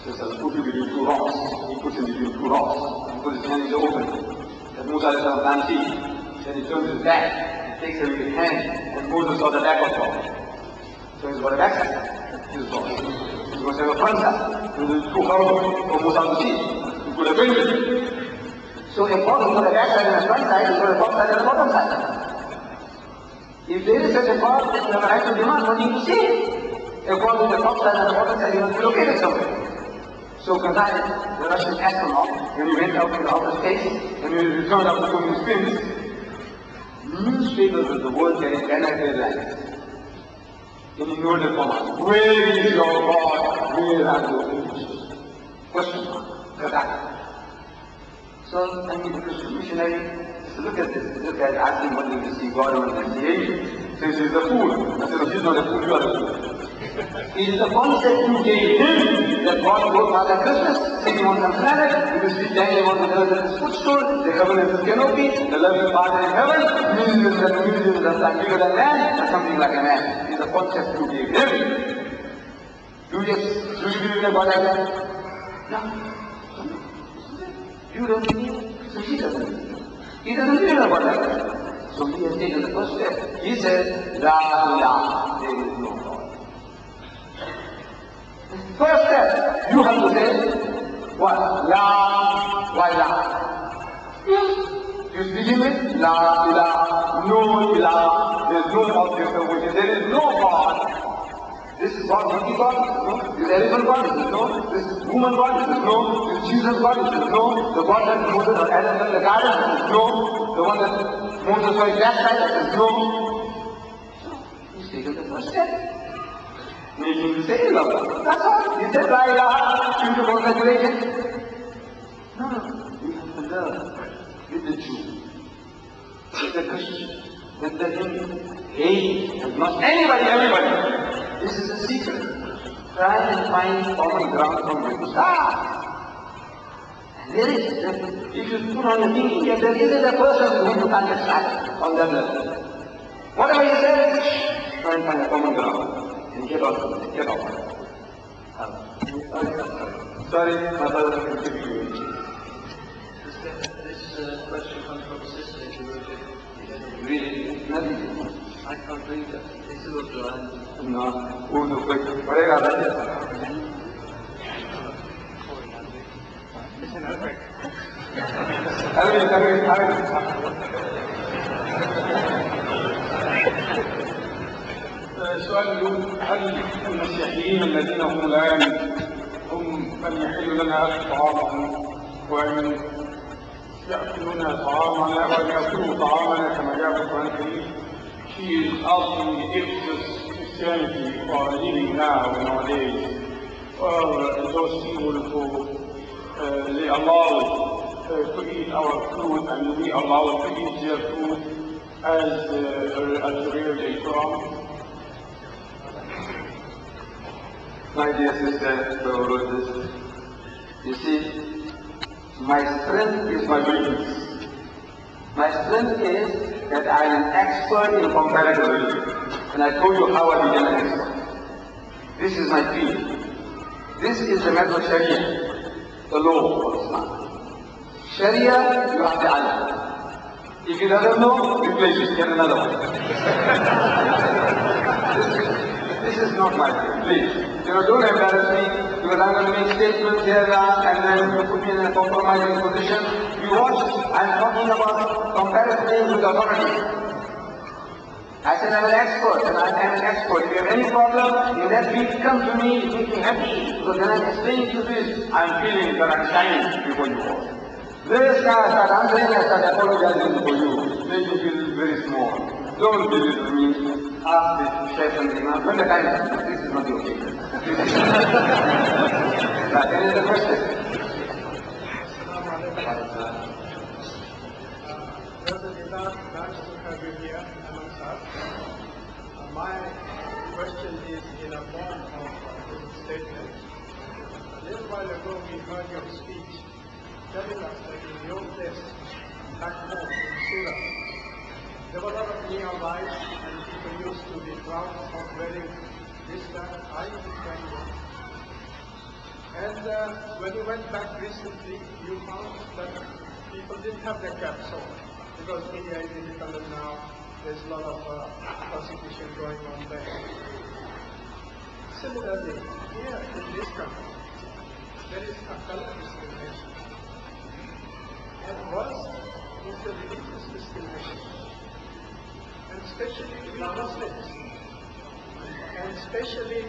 So he says, put you between two rocks. He puts him between two rocks. He puts his hands open. That Musa can't see. Then he turns his back. He takes him with his hand. And Moses saw the back of God. So he's got a backside. This is God. He's going to have a front side. And there's too horrible for Musa to see. He could have been with him. So if God is on the back side and the front side, he's got the top side and the bottom side. If there is such a God, then you have a right to demand, no need to see it. If God is on the top side and the bottom side, he must be located somewhere. So Gagarin, the Russian astronaut, when he went out to the outer space, and when he returned after so many spins, newspapers of the world get in land. And he ignored the command. Where is your God? Where are your images? Question mark. Gagarin. So, I mean, the Christian missionary, so look at this. Look at asking what you see God or the angel. Says he's a fool. I said, no, he's not a fool, you are a fool. It is the concept you gave him that God wrote Father Christmas, sitting on some planet, with his feet dangling on the earth at his footstool, the heaven is his canopy, the loving Father in heaven, millions and millions of times bigger than man, or something like a man. It is the concept you gave him. Do you believe in a God like that? No. You don't believe it, so he doesn't believe it. He doesn't believe in a God like that. So he has taken the first step. He said, La ilaha, there is no God. First step, you have to say, what? La, why la? You begin with La ilaha, no ilaha, there is no object of worship, there is no God. This is God, mighty God, no. This elephant God, this is no. This woman God, this is no. This Jesus God, this is no. The God that Moses or Adam in the garden, this is no. The one that Moses was baptized, this is no. So, he's taken the first step. Making the same love. That's all. He said, La ilaha, beautiful congratulations. No. We have to learn with the Jew, with the Christian, with the Hindu. Hey, not anybody, everybody. This is a secret. Try and find common ground from where to start. And there is, if you put on the thinking, if there isn't a person whom you can't get started on that level. Whatever he says, try and find a common ground. And get off. Get off. Sorry, my brother can give you. This question comes from a sister who wrote it. Really? Nothing. I can't read it. This is what I'm... No. Uno plega la السؤال يقول هل المسيحيين الذين هم الآن هم من يحل لنا أكل طعامهم وأن يأكلون طعامنا وأن يأكلوا طعامنا كما جاء في القرآن الكريم? She is asking if this Christianity for living nowadays, or those people who they allow to eat our food and we allow to eat their food as real Islam. My dear sister, you see, my strength is my weakness. My strength is that I am an expert in comparative religion. And I told you how I became an expert. This is my field. This is the method of Sharia, the law of Islam. Sharia, you have the Allah. If you doesn't know, replace it, get another one. This is not my thing, please. Don't embarrass me, because I'm going to make statements here and then you put me in a compromising position. You watch, I'm talking about comparative with authority. I said I'm an expert, and I am an expert. If you have any problem, in that field, come to me, it makes me happy. Because when I'm explaining to you this, I'm feeling that I'm shining before you all. This guy started answering, I started apologizing for you. Make you feel very small. Don't belittle me. Ask this Shaykh and Imam. When the time comes, this is not the occasion. Any other question? Brother Didad, nice to have you here amongst us. My question is in a form of a statement. A little while ago we heard your speech telling us that in your place, back home in Surat, there were a lot of neon lights and people used to be proud of wearing this, that, I and when you went back recently, you found that people didn't have their caps on. Because India is independent now, there's a lot of persecution going on there. Similarly, here in this country, there is a color discrimination. And worse is the religious discrimination. And especially with Muslims. And especially...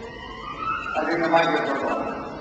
I think the mic is on.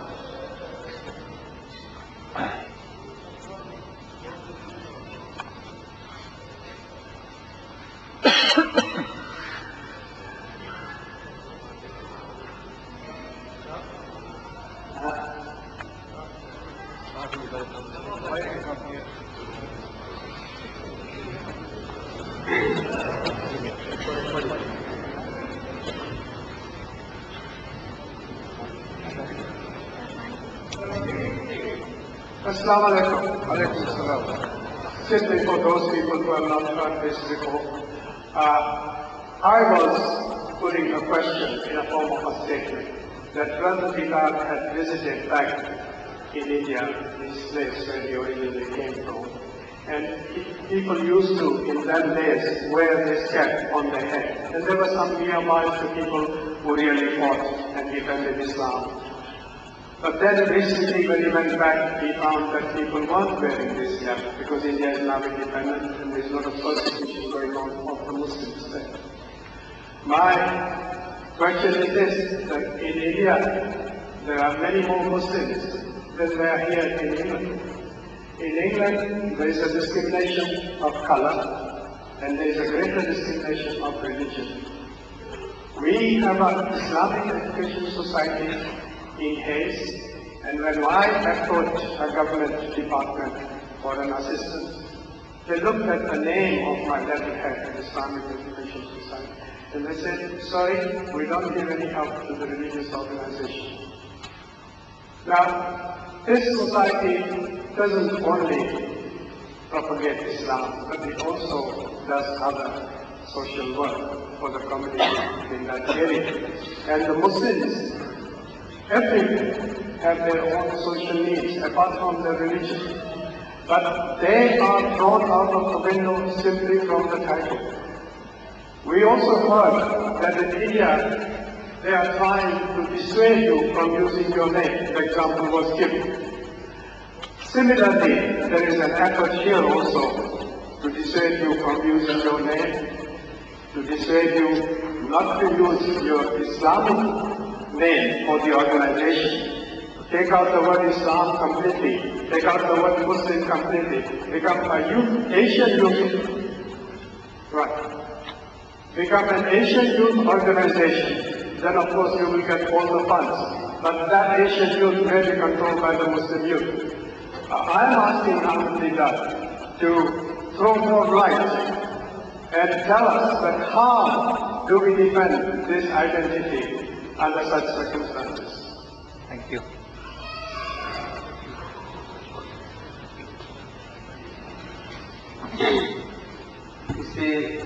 Assalamu alaikum. Alaikum assalam. Simply for those people who have not heard this before, I was putting a question in a form of a statement that Brother Didad had visited back in India, this place where he originally came from. And people used to, in them days, wear this cap on their head. And there were some nearby people who really fought and defended Islam. But then recently when he went back, he found that people weren't wearing this cap because India is now independent and there's a lot of persecution going on of the Muslims there. My question is this, that in India, there are many more Muslims than there are here in England. In England, there is a discrimination of color and there is a greater discrimination of religion. We have an Islamic Education Society in haste, and when I approached a government department for an assistance, they looked at the name of my letterhead, Islamic Education Society, and they said, sorry, we don't give any help to the religious organization. Now, this society doesn't only propagate Islam, but it also does other social work for the community in that area. And the Muslims everywhere have their own social needs apart from their religion. but they are thrown out of the window simply from the title. We also heard that in India, they are trying to dissuade you from using your name. The example was given. Similarly, there is an effort here also to dissuade you from using your name, to dissuade you not to use your Islamic name for the organization. Take out the word Islam completely. Take out the word Muslim completely. Become a Asian youth. Right. Become an Asian youth organization. Then of course you will get all the funds. But that Asian youth may be controlled by the Muslim youth. I am asking Didad to throw more light and tell us that how do we defend this identity under such circumstances. Thank you. You see,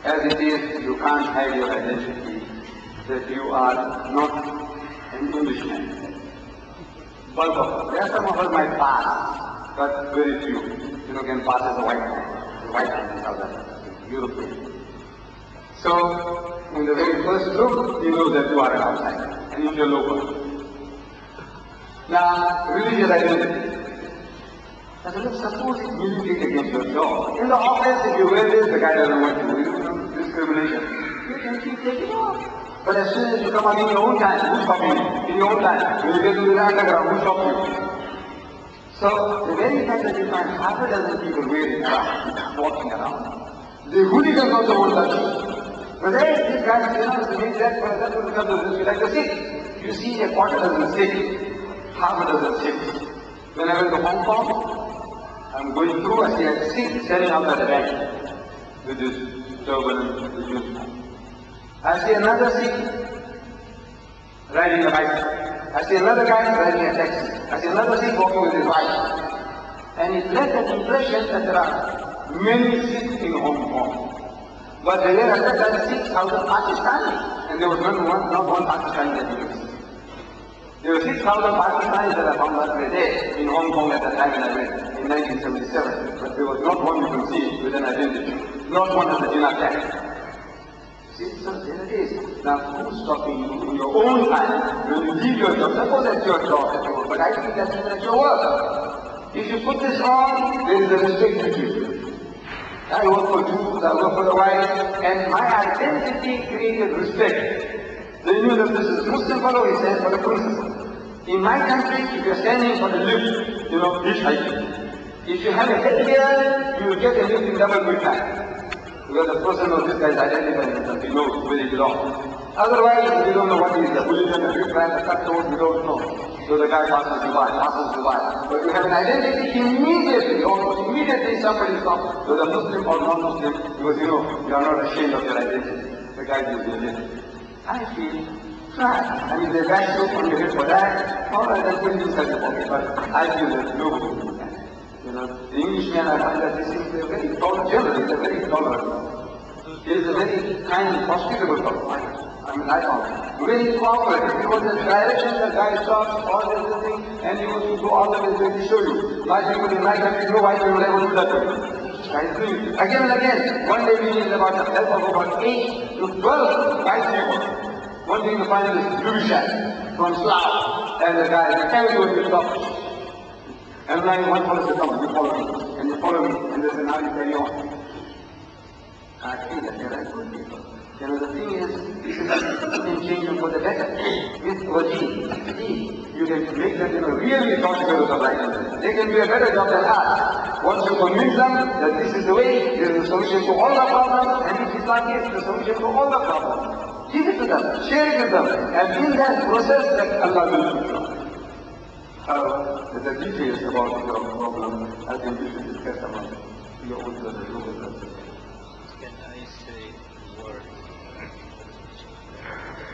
as it is, you can't hide your identity, that you are not an Englishman. Bulk of us. There are some of us might pass, but very few. Can pass as a white man. The white man in South Africa, European. So, in the very first look, you know that you are an outsider, and you're local. Now, religious identity. Suppose it militate against your job. In the office, if you wear this, the guy doesn't want you. Discrimination. You can keep taking off. But as soon as you come out in your own time, who's stopping you? In your own time, when you get to the underground, who's stopping you? So, the very fact that you find half a dozen people wearing crap, walking around, the hooligans also won't touch you. But hey, these guys, to make that for that will become the risk. Like the Sikhs. You see a quarter dozen Sikhs, half a dozen Sikhs. When I went to Hong Kong, I'm going through, I see a Sikh standing out at the bank with his turban and his uniform. I see another Sikh riding a bicycle. I see another guy riding a taxi. I see another Sikh walking with his wife. And it left that impression that there are many Sikhs in Hong Kong. But there were other than 6,000 Pakistanis. And there was not one Pakistani that you could see. There were 6,000 Pakistanis that I found that day in Hong Kong at the time when I went in 1977. But there was not one you can see with an identity. Not one at the dinner table. See, so there it is. Now, who's stopping you in your own time when you leave your job? Suppose that's your job, but I think that's at your work. If you put this on, there is a respect between you. I work for Jews, I work for the white, and my identity created respect. They knew that this is Muslim fellow, he stands for the principle. In my country, if you're standing for the lift, each height. If you have a headgear, you will get a lift in double quick time. Because the person knows this guy is identifying himself, he knows where he belongs. Otherwise, we don't know what he is, the hooligan, the big man, the cutthroat, we don't know. So the guy passes you by. But you have an identity immediately, almost immediately somebody stops, whether Muslim or non-Muslim, because you are not ashamed of your identity. The guy gives you a lift. I feel trapped. I mean, the guy goes on your head for that, all right, that's going inside the pocket, but I feel that nobody will do that. The Englishman, I find that this is a very tolerant, generally, it's a very tolerant. He is a very kind and hospitable fellow. I found very cooperative. He was in the direction, the guy stops, all this thing, and he was to go all the way to show you. My people in my country, no white people ever do that to you. Again and again. One day we needed about the help of about 8 to 12 white people. One thing to find is Lubishan from Slough, and the guy is everywhere to stop. And then one fellow says, come, you follow me, and you follow me, and they say, now you carry on. I feel that there are good people. The thing is, this is you can change them for the better. With Wajid, you can make them really conscious of life. They can do a better job than us. Once you convince them that this is the way, there is a solution to all the problems, and if Islam is the solution to all the problems. Give it to them, share it with them, and in that process, that Allah will do it. The details about your problem, I think you should discuss among your own brothers. Can I say a word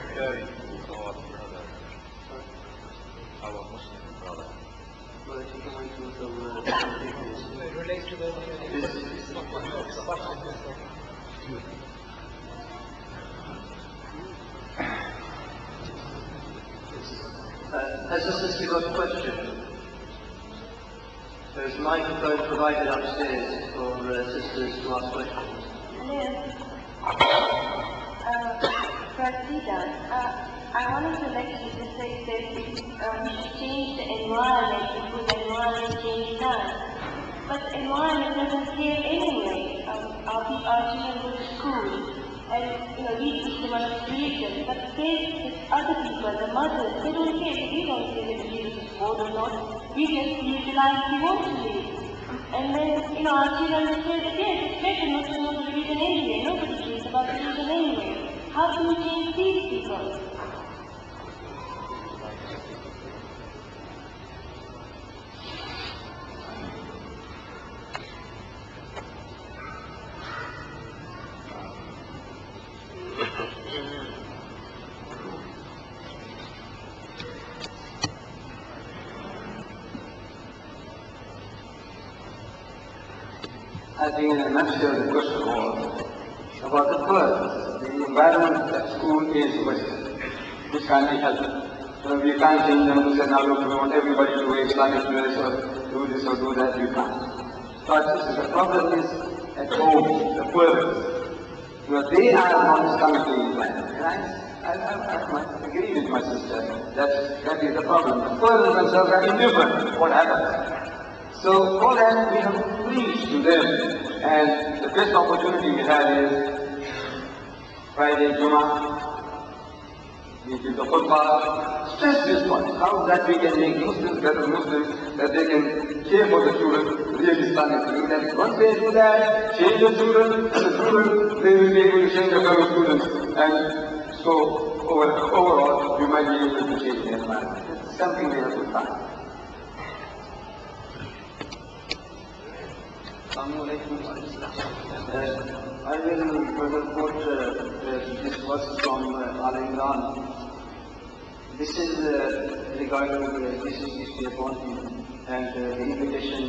regarding our brother, our Muslim brother? It relates to the Has this got a question? There is a microphone provided upstairs for sisters to ask questions. Hello. First, Didad, I wanted to let you to say that we should change the environment because the environment changes us. But the environment doesn't care anyway. Our children go to school and we teach them about religion. But there's other people, the mothers, they don't care. We don't care whether Jesus is born or not. We just live the life we want to live. And then, our children will say that yes, it's better not to know the religion anyway. Nobody cares about the religion anyway. How can we change these people? I think in a nutshell the question was about the first, the environment at school is which can be helped. We can't change them to say, now look, we want everybody to wear Islamic dress or do this or do that, we can't. But the problem is at home, the purpose. They are not Islamically inclined. I agree with my sister that is the problem. The purpose themselves are indifferent. What happens? So for that we have to preach to them, and the best opportunity we had is Friday, Jummah, we did the khutbah, stress this point, how that we can make Muslims better Muslims, that they can care for the children, really Islamically, that once they do that, change the children, and the children, they will be able to change their fellow students, and so overall, we might be able to change their mind. It's something we have to try. I will further quote this verse from Al Imran. This is regarding Jesus be upon him and the invitation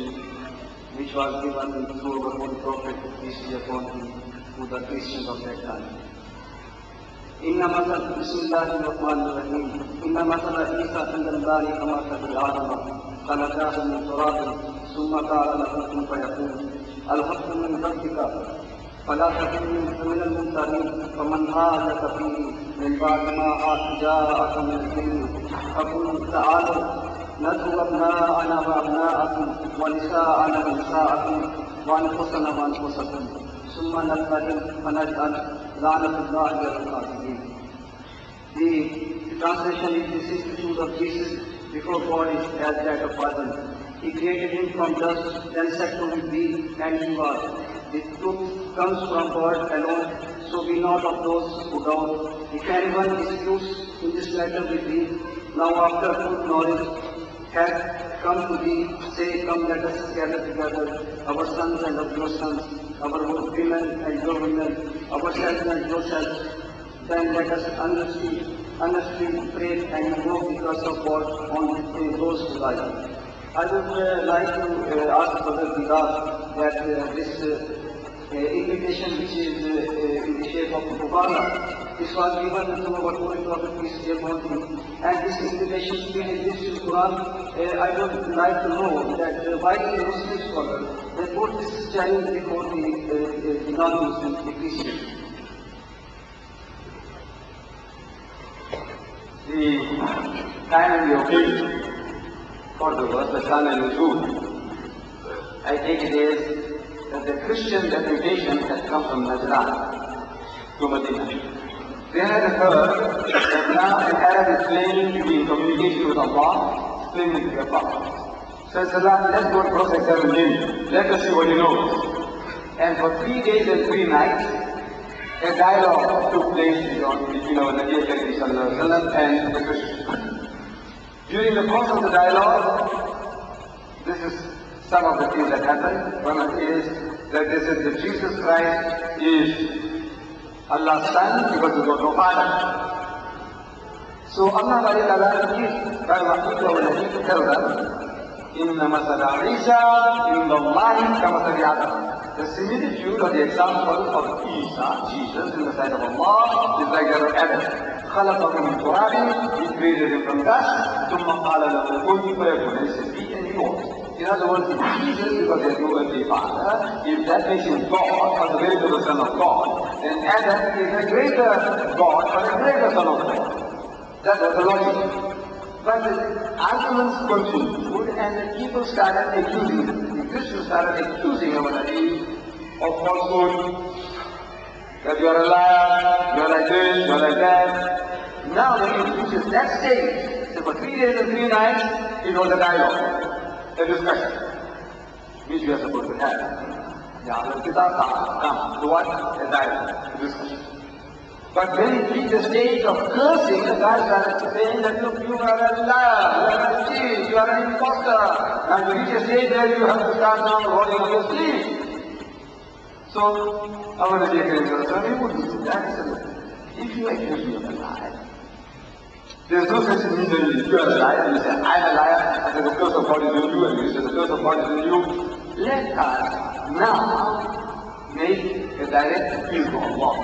which was given through our own prophet, peace be upon him, to the Christians of that time. بسم الله الرحمن الرحيم إن مثل عيسى عند الله كمثل آدم خلقناه من تراب ثم قال له كن فيكون الحق من ربك فلا تكن من الممترين فمن حاجك فيه من بعد ما جاءك من العلم فقل تعالوا ندعو أبناءنا وأبناءكم ونساءنا ونساءكم وأنفسنا وأنفسكم ثم نبتهل فنجعل لعنة الله على الكاذبين. The translation is the institute of Jesus before God is as that of Adam. He created him from dust, then said to him, be, and he was. The truth comes from God alone, so be not of those who doubt. If anyone disputes in this matter with thee, now after full knowledge hath come to thee, say, come let us gather together, our sons and of your sons, our women and your women, ourselves and yourselves. Then let us honestly pray and invoke the curse of God on those who lie. I would like to ask Brother Didad that this invitation which is in the shape of Kubana, this was given to our Holy Prophet, peace be upon him, and this invitation still exists in Quran. I would like to know that why the Muslim scholars they put this challenge before the non-Muslims, the Christians. The time and the occasion for the verse, the Sun and the Moon, I take it is that the Christian deputation had come from Najran to Medina. They had heard that now an Arab is claiming to be in communication with Allah, claiming to be a prophet. So I said, let's go to Prophet 17, let us see what he knows. And for 3 days and 3 nights, a dialogue took place between our Nabi Karim and the Christians. During the course of the dialogue, this is some of the things that happened. One is that they said that Jesus Christ is Allah's son because he got no father. So Allah is by Wahid wa Nabi to tell them, Inna masala Isa in the mind kamasali Adam. The similitude or the example of Isa, Jesus, in the sight of Allah is like that of Adam. خلقه من تراب, he created him from dust, ثم قال له كن فيكون, he said be and he was. In other words, Jesus, because they do earthly father, if that makes him God, or the greater Son of God, then Adam is a greater God, or a greater Son of God. That was the logic. But the arguments continued, and the people started accusing, the Christians started accusing him of falsehood, that you are a liar, you are like this, you are like that. Now when he reaches that stage, so for 3 days and 3 nights, it was a dialogue, a discussion, which we are supposed to have. Come, to what? A dialogue, a discussion. But when it reached the stage of cursing, the guy started saying that look, you are a liar, you are a thief, you are an imposter, and to reach a stage where you have to start now rolling up your sleeves. So, I want to take an example. He wouldn't do that. If you accuse me of a lie, there's no such thing as you are a liar, and you say, I'm a liar, and then the curse of God is in you, and you say, the curse of God is in you. Let us now make a direct appeal to Allah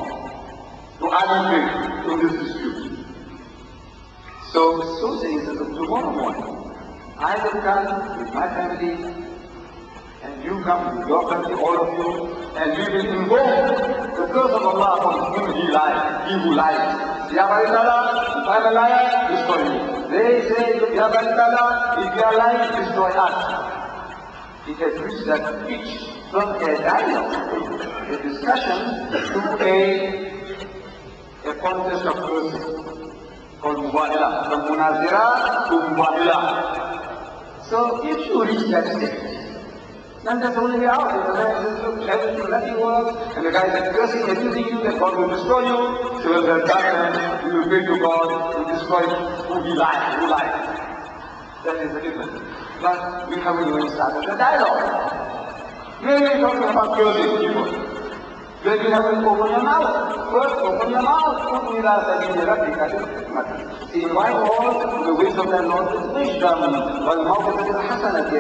to arbitrate in this dispute. So saying that tomorrow morning, I will come with my family, and you come with your family, all of you, and we will invoke the curse of Allah upon whom he lies, he who lies. Ya Baritala, if I am a liar, destroy me. They say, Ya Baritala, if you are lying, destroy us. It has reached that pitch from a dialogue, a discussion, to a contest of curses called Mubahila, from Munazira to Mubahila. So if you reach that stage, then that's the only way out. The man says, look, everything, nothing works, and the guy is cursing, accusing you that God will destroy you. So the dark you will pray to God to destroy who he lies, who lies. That is the difference. But we haven't even started the dialogue. Maybe we're talking about cursing people. Then you have to open your mouth. First, open your mouth. Invite all the ways of the Lord with wisdom. وَالْمَوْقِفَةِ الْحَسَنَةِ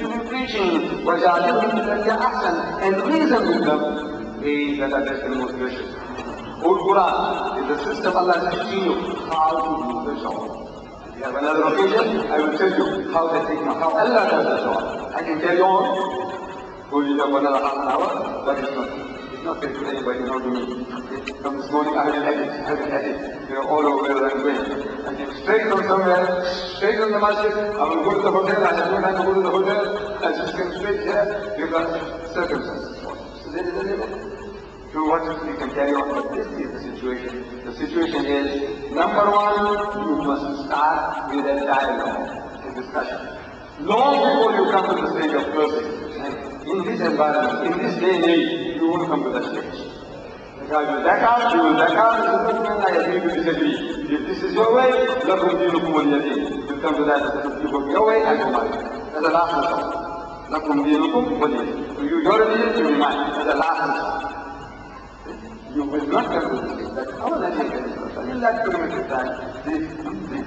You be preaching. وَجَعَلِهُمْ بِالَّذِي أَحْسَنَ And reason with them. Ways that are best and most gracious. Old Quran is the system Allah is teaching you how to do the job. If you have another occasion, I will tell you how Allah does the job. I can carry on. Go you have another half an hour, but it's not going to anybody, not to me. From this morning, I haven't had it. They're all over where I'm going. I came straight from somewhere, straight from the masjid. I will go to the hotel. I have no time to go to the hotel. I just came straight here because circumstances. So there is a limit to what we can carry on. But this is the situation. The situation is, number one, you must start with a dialogue, a discussion. Long before you come to the stage of cursing. In this environment, in this day and age, you won't come to that stage. Because you back out, you will back out, I agree to disagree. If this is your way, lakum dinukum waliyadin. You come to that, you go your way, I go mine. That's the last result. Lakum dinukum waliyadin. You your religion, you will mine. That's the last result. You will not come to this stage. That's our Nigerian result. In that primitive time, the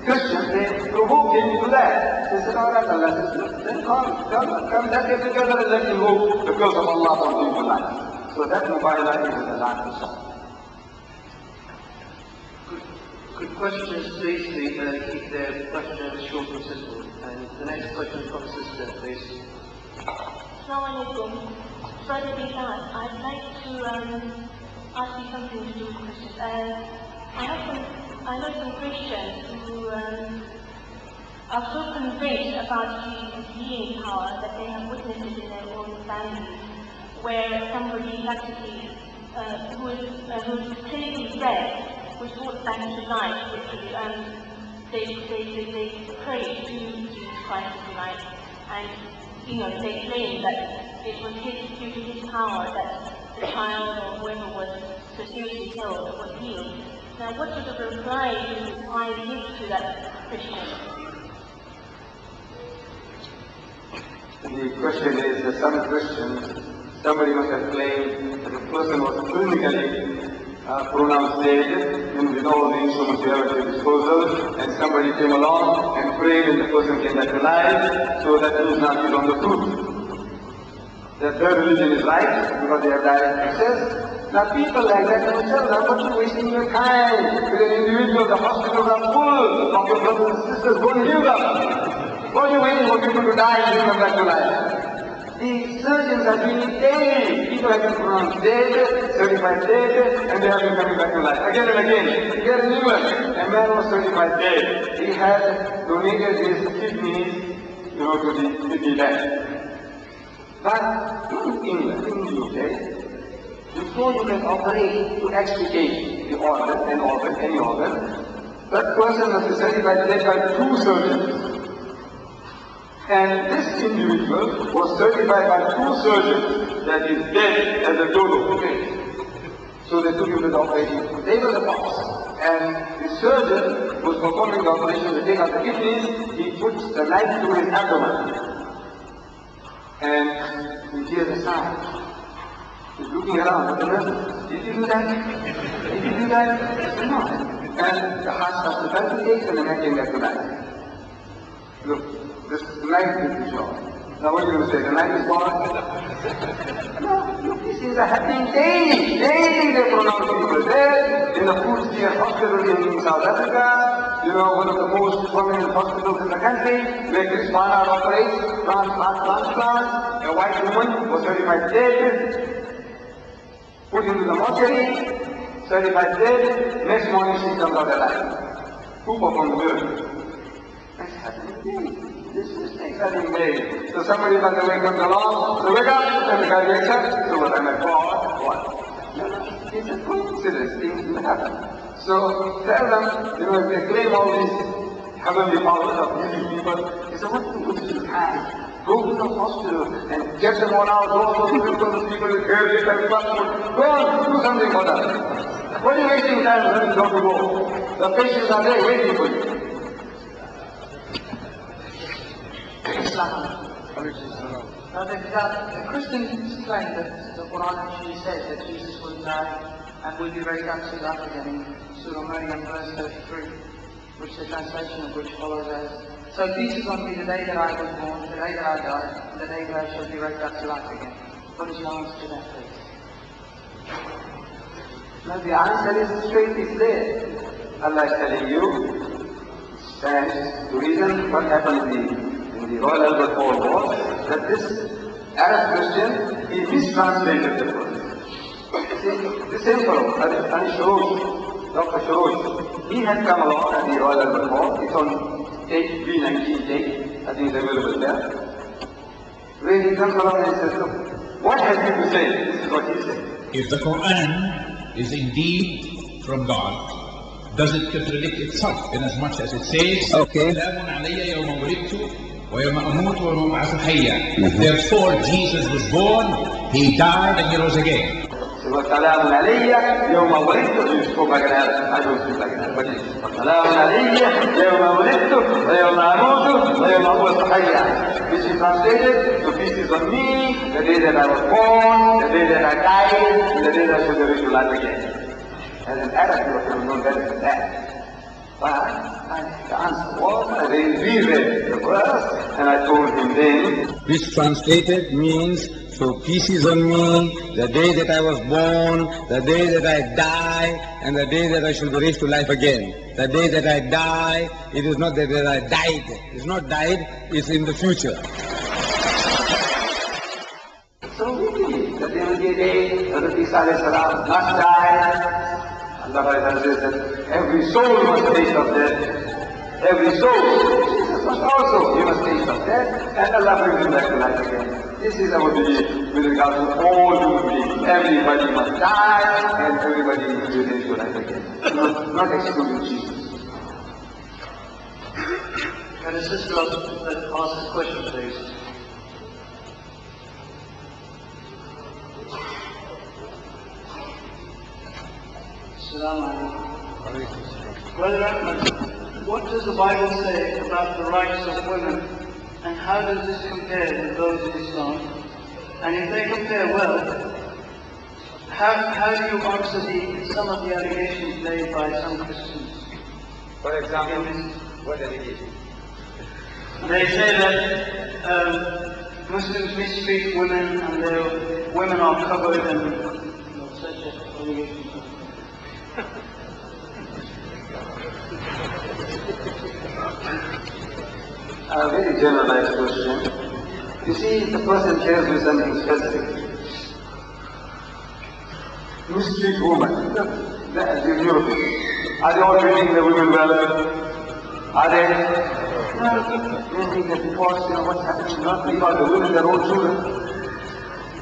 Christians, they provoked him to that. They said, alright, Allah says, then come, let's get together and let's invoke the curse of Allah from people life. So that Mubahila is the last result. Could questions please keep their questions short and simple? And the next question from Sister, please. Assalamu alaikum. Brother Didad, I'd like to ask you something to do with Christians. I know some Christians who are so convinced about the healing power that they have witnessed it in their own families, where somebody actually who is clinically dead was brought back to life. They prayed to Jesus Christ of life, and they claim that it was due to his power that the child or whoever was so seriously ill was healed. Now, what sort of reply do I give to that Christian? The question is that some Christians, somebody must have claimed that the person was clinically pronounced dead, and with all the instruments we have at their disposal, and somebody came along and prayed and the person came back alive, so that he is not on the truth. That their religion is right because they have direct access. Now people like that themselves are not wasting your time with an individual. The hospitals are full of your brothers and sisters. Go and heal them. Why are you waiting for people to die and come back to life? The surgeons are doing it daily. People have been pronounced dead, certified dead, and they have been coming back to life again and again. Here in England, a man was certified dead. He had donated his kidneys, to the kidney bank. But in England, in the UK, before you can operate to extricate the organ, any organ, that person must be certified dead by 2 surgeons. And this individual was certified by 2 surgeons that is dead as a dodo. So they took him to the operating table, the box. And the surgeon was performing the operation to take out the kidneys. He puts the knife through his abdomen. And he hears a sound. He's looking around. Did you do that? Did you do that? He said, no. And the heart starts to palpitate and the neck came back to life. Look, this knife is the job. Now what are you going to say? The knife is gone? No, look, these things are happening daily. Daily they pronounce people dead. In the Food Care Hospital in South Africa, one of the most prominent hospitals in the country, where Chris Barnard operates, transplant. A white woman was certified dead, put into the mortuary, certified dead. Next morning she comes out alive. Who performed the miracle? That's happening daily. This mistake having made. So somebody by the way comes along, so wake up, and the guy wakes up, so what, am I God? What? No, it's a coincidence, things do happen. So tell them, if they claim all these heavenly powers of healing people, they say, what do you have? Go to the hospital and get them all out, go to the people with hair, and passport. Go on, do something for them. What are you wasting time when you don't go? The patients are there waiting for you. Now the Christians claim that the Quran actually says that Jesus will die and will be raised up to life again in Surah Maryam verse 33, which the translation of which follows as, so peace is on me the day that I was born, the day that I died, and the day that I shall be raised up to life again. What is your answer to that, please? Now the answer is straight, it's there. Allah is telling you, stands to reason what happened in the Royal Albert Hall was that this Arab Christian, he mistranslated the Quran. The same fellow, Dr. Shoroj, he had come along at the Royal Albert Hall. It's on B19 tape, I think it's available there. Where he comes along and says, look, what has he to say? This is what he said. If the Quran is indeed from God, does it contradict itself in as much as it says, okay. Therefore Jesus was born, he died and he rose again. وسلام علي يوم ولدت. You spoke like an Arab. I don't speak like an Arab, but it's وسلام علي يوم ولدت ويوم أموت ويوم أبعث حيا. Which is translated, so peace is on me, the day that I was born, the day that I died, and the day that I shall be raised to life again. As an Arab, you have to know better than that. But the answer was, I reread the verse, and I told him then. Which translated means, so peace is on me, the day that I was born, the day that I die, and the day that I shall be raised to life again. The day that I die, it is not the day that I died. It's not died, it's in the future. So we believe that there will be a day that Isa must die. Allah says that every soul must taste of death. Every soul. Jesus must also, he must taste of death, and Allah brings him back to life again. This is our belief with regard to all human beings. Everybody must die, and everybody must be raised to life again. Not excluding Jesus. Can a sister ask a question, please? Brother Ahmed, what does the Bible say about the rights of women, and how does this compare with those in Islam? And if they compare well, how do you answer some of the allegations made by some Christians? For example, what allegation? They say that Muslims mistreat women and women are covered and such allegations. A very generalized question. You see, the person tells you something specific. Mistreat women. That's the European. Are they all treating the women well? Are they? No. They get divorced, what's happening? Not leave out the women, their own children.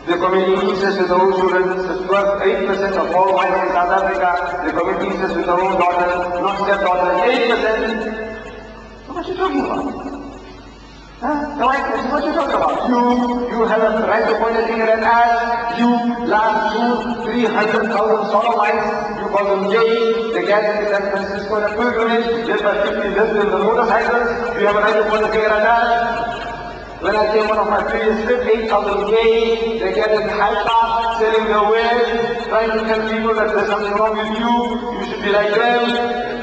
They commit incest with their own children. 8% of all wives in South Africa, they commit incest with their own daughters, not stepdaughters. 8%. What are you talking about? The wife says, what are you talking about? You have a right to point a finger and ask. You last 300,000 sodomites. You call them gay. They gather in San Francisco on a pilgrimage. They buy 50 lives in the motorcycles. You have a right to point a finger and ask. When I came one of my previous trips, 8,000 gay, they get in high class, selling their wares, trying to tell people that there's something wrong with you should be like them,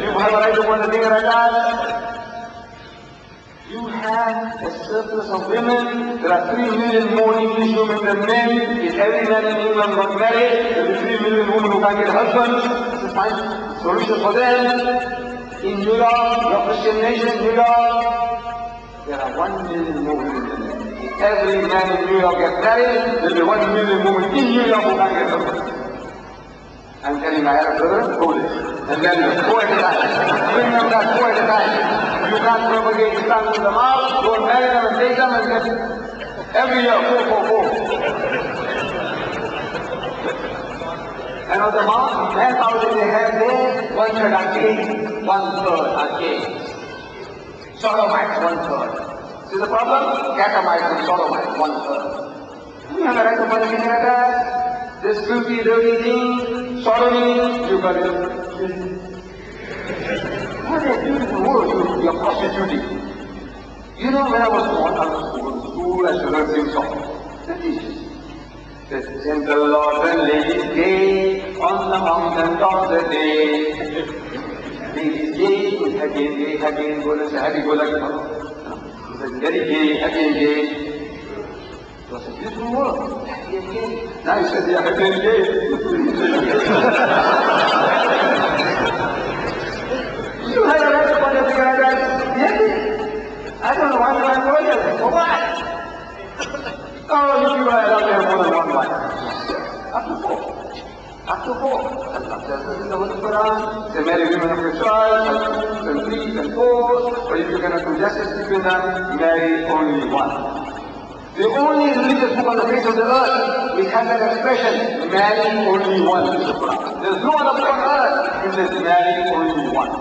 you have a right to point a finger at that. You have a surplus of women. There are 3 million more English women than men. If every man in England got married, there will be 3 million women who can't get husbands. This is my solution for them. In New York, your Christian nation, New York, there are 1 million more women than men. If every man in New York gets married, there will be 1 million women in New York who can't get husbands. I'm telling my Arab brother, hold it. And then go at a time. Bring them back, go at a time. You can't propagate Islam to them out, go and marry them and take them and get every year, 4. And of the amount, manpower they have there, 1/3 are gay, 1/3 are gay. Sodomites, 1/3. See the problem? Catamites and sodomites, 1/3. You have a right to put a finger at that. This filthy, dirty thing, sodomy, you got it. What a beautiful word, you are prostituting. You know, when I was born, I was going to school, I used to learn sing song. The teachers. The gentle lords and ladies gay, on the mountain top the day. Ladies gay, again, go and say, happy go lucky. He said, very gay, happy and gay. It was a beautiful word, happy and gay. Now he says, yeah, happy and gay. You had a right to point a finger at that. Yes. I don't know why you are going there. For what? Oh, you people are allowed to have more than one wife. Up to 4. Up to 4. Allah says this in the Quran. They marry women of your choice, like 2s and 3s and 4s. But if you cannot do justice between them, marry only one. The only religious book on the face of the earth which has that expression, marry only one, is the Quran. There is no other book on earth which says marry only one.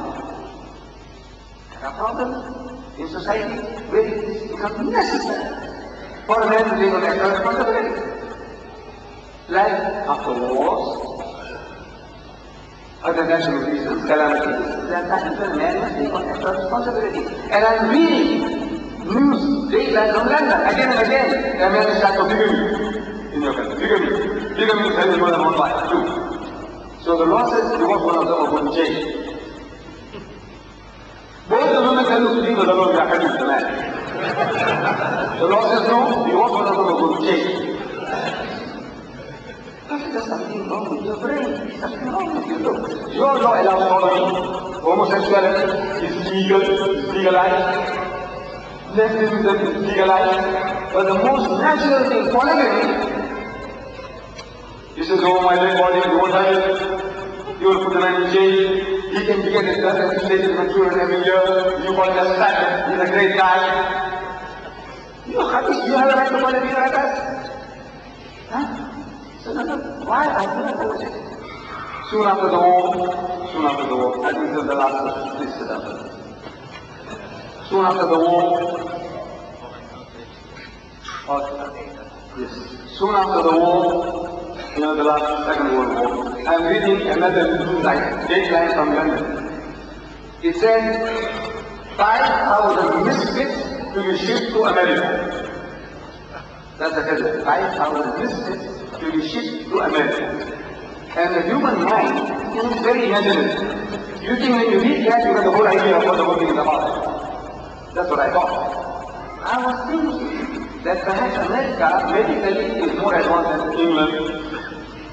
A problem in society where it becomes necessary for a man to take on extra responsibility. Like after wars, other natural reasons, calamities, that times when a man must take on extra responsibility. And I'm reading news, daylight from London, again and again, a man is start to bigamy in your country. Bigamy. Bigamy is having more than one wife, 2. So the law says divorce one of them or go to jail. Both the women can look leave alone their hadith, the man. The law says no, you want one of them to go to jail. There's something wrong with your brain. Something wrong with you. Look, your law allows sodomy. Homosexuality is legal, is legalized. Lesbianism is legalized. But the most natural thing, polygamy, you say, oh, my dead body, you won't have it. You will put the man in jail. He can get it done and he stays in the children every year. You call him a stud. He's a great guy. You have a right to call a leader like us? Huh? So why are you not apologetic? Soon after the war, I think this is the last question, please sit down. Soon after the war, soon after the war, the last Second World War, I am reading another dateline from London. It says 5,000 misfits to be shipped to America. That's the headline. 5,000 misfits to be shipped to America. And the human mind is very imaginative. You think when you read that, you have the whole idea of what the whole thing is about. That's what I thought. I was thinking that perhaps America medically is more advanced than England.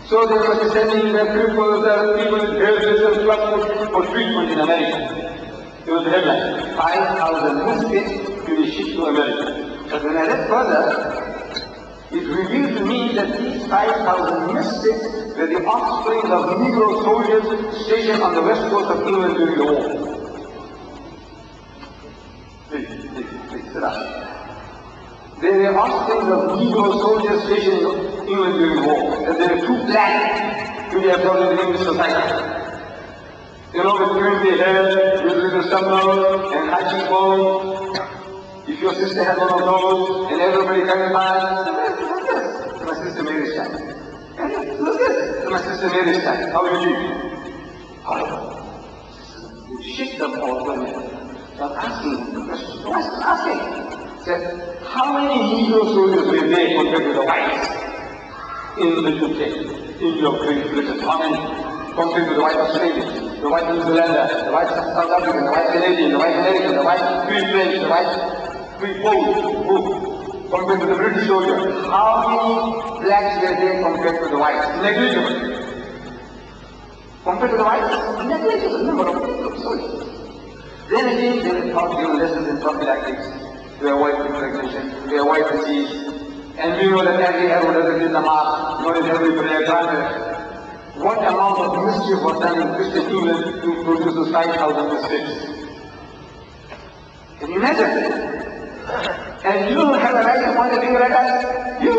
So they were sending their people with hairdressers and clubs for treatment in America. It was the headline. 5,000 misfits to be be shipped to America. But when I read further, it revealed to me that these 5,000 mystics were the offspring of Negro soldiers stationed on the west coast of England during the war. Please, sit down. They were offspring of Negro soldiers stationed in England during the war. And they were too black to be absorbed in the English society. You know, with curly hair, with little sunburn and high cheekbones. If your sister had one of those, and everybody coming by, look this, my sister Mary's child. And look this, my sister Mary's child. How are you? How? You shift them all women. So I'm asking the question. No, I'm asking. Said, how many Negro soldiers were there compared to the whites in the UK, in your Great Britain? How many? Compared to the white Australians, the white New Zealander, the white South African, the white Canadian, the white American, the white Free French, the white Free Poles, compared to the British soldier. How many blacks were there compared to the whites? Negligible. Compared to the whites, negligible number of Negro soldiers. Then again, they were taught given lessons in prophylactics to avoid impregnation, to avoid disease. And we know that every arrow doesn't hit the mark, nor is every prayer granted. What amount of mischief was done in Christian England to produce those 5,000 mistakes? Can you imagine? And you don't have a right to point a finger at us? You?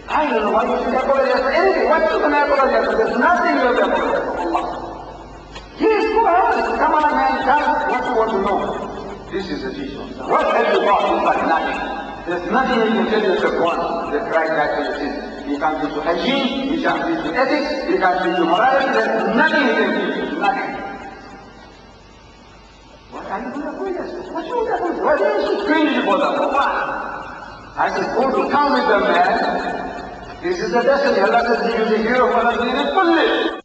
I don't know why you should apologize for anything. What you can apologize for? There's nothing you have to apologize for. Allah. Yes, go ahead. Come on, man. Tell us what you want to know. This is the teaching. What have you got? It's like nothing. There's nothing you can tell yourself one that right back to your sin. You can't teach you hygiene, you can't teach you ethics, you can't teach you morality, there's nothing you can teach you, nothing. What are you going to apologize for? What should you apologize for? Why are you so crazy for them? Why? I said, go to town with them, man. This is the destiny. Allah says, he is the hero of Allah,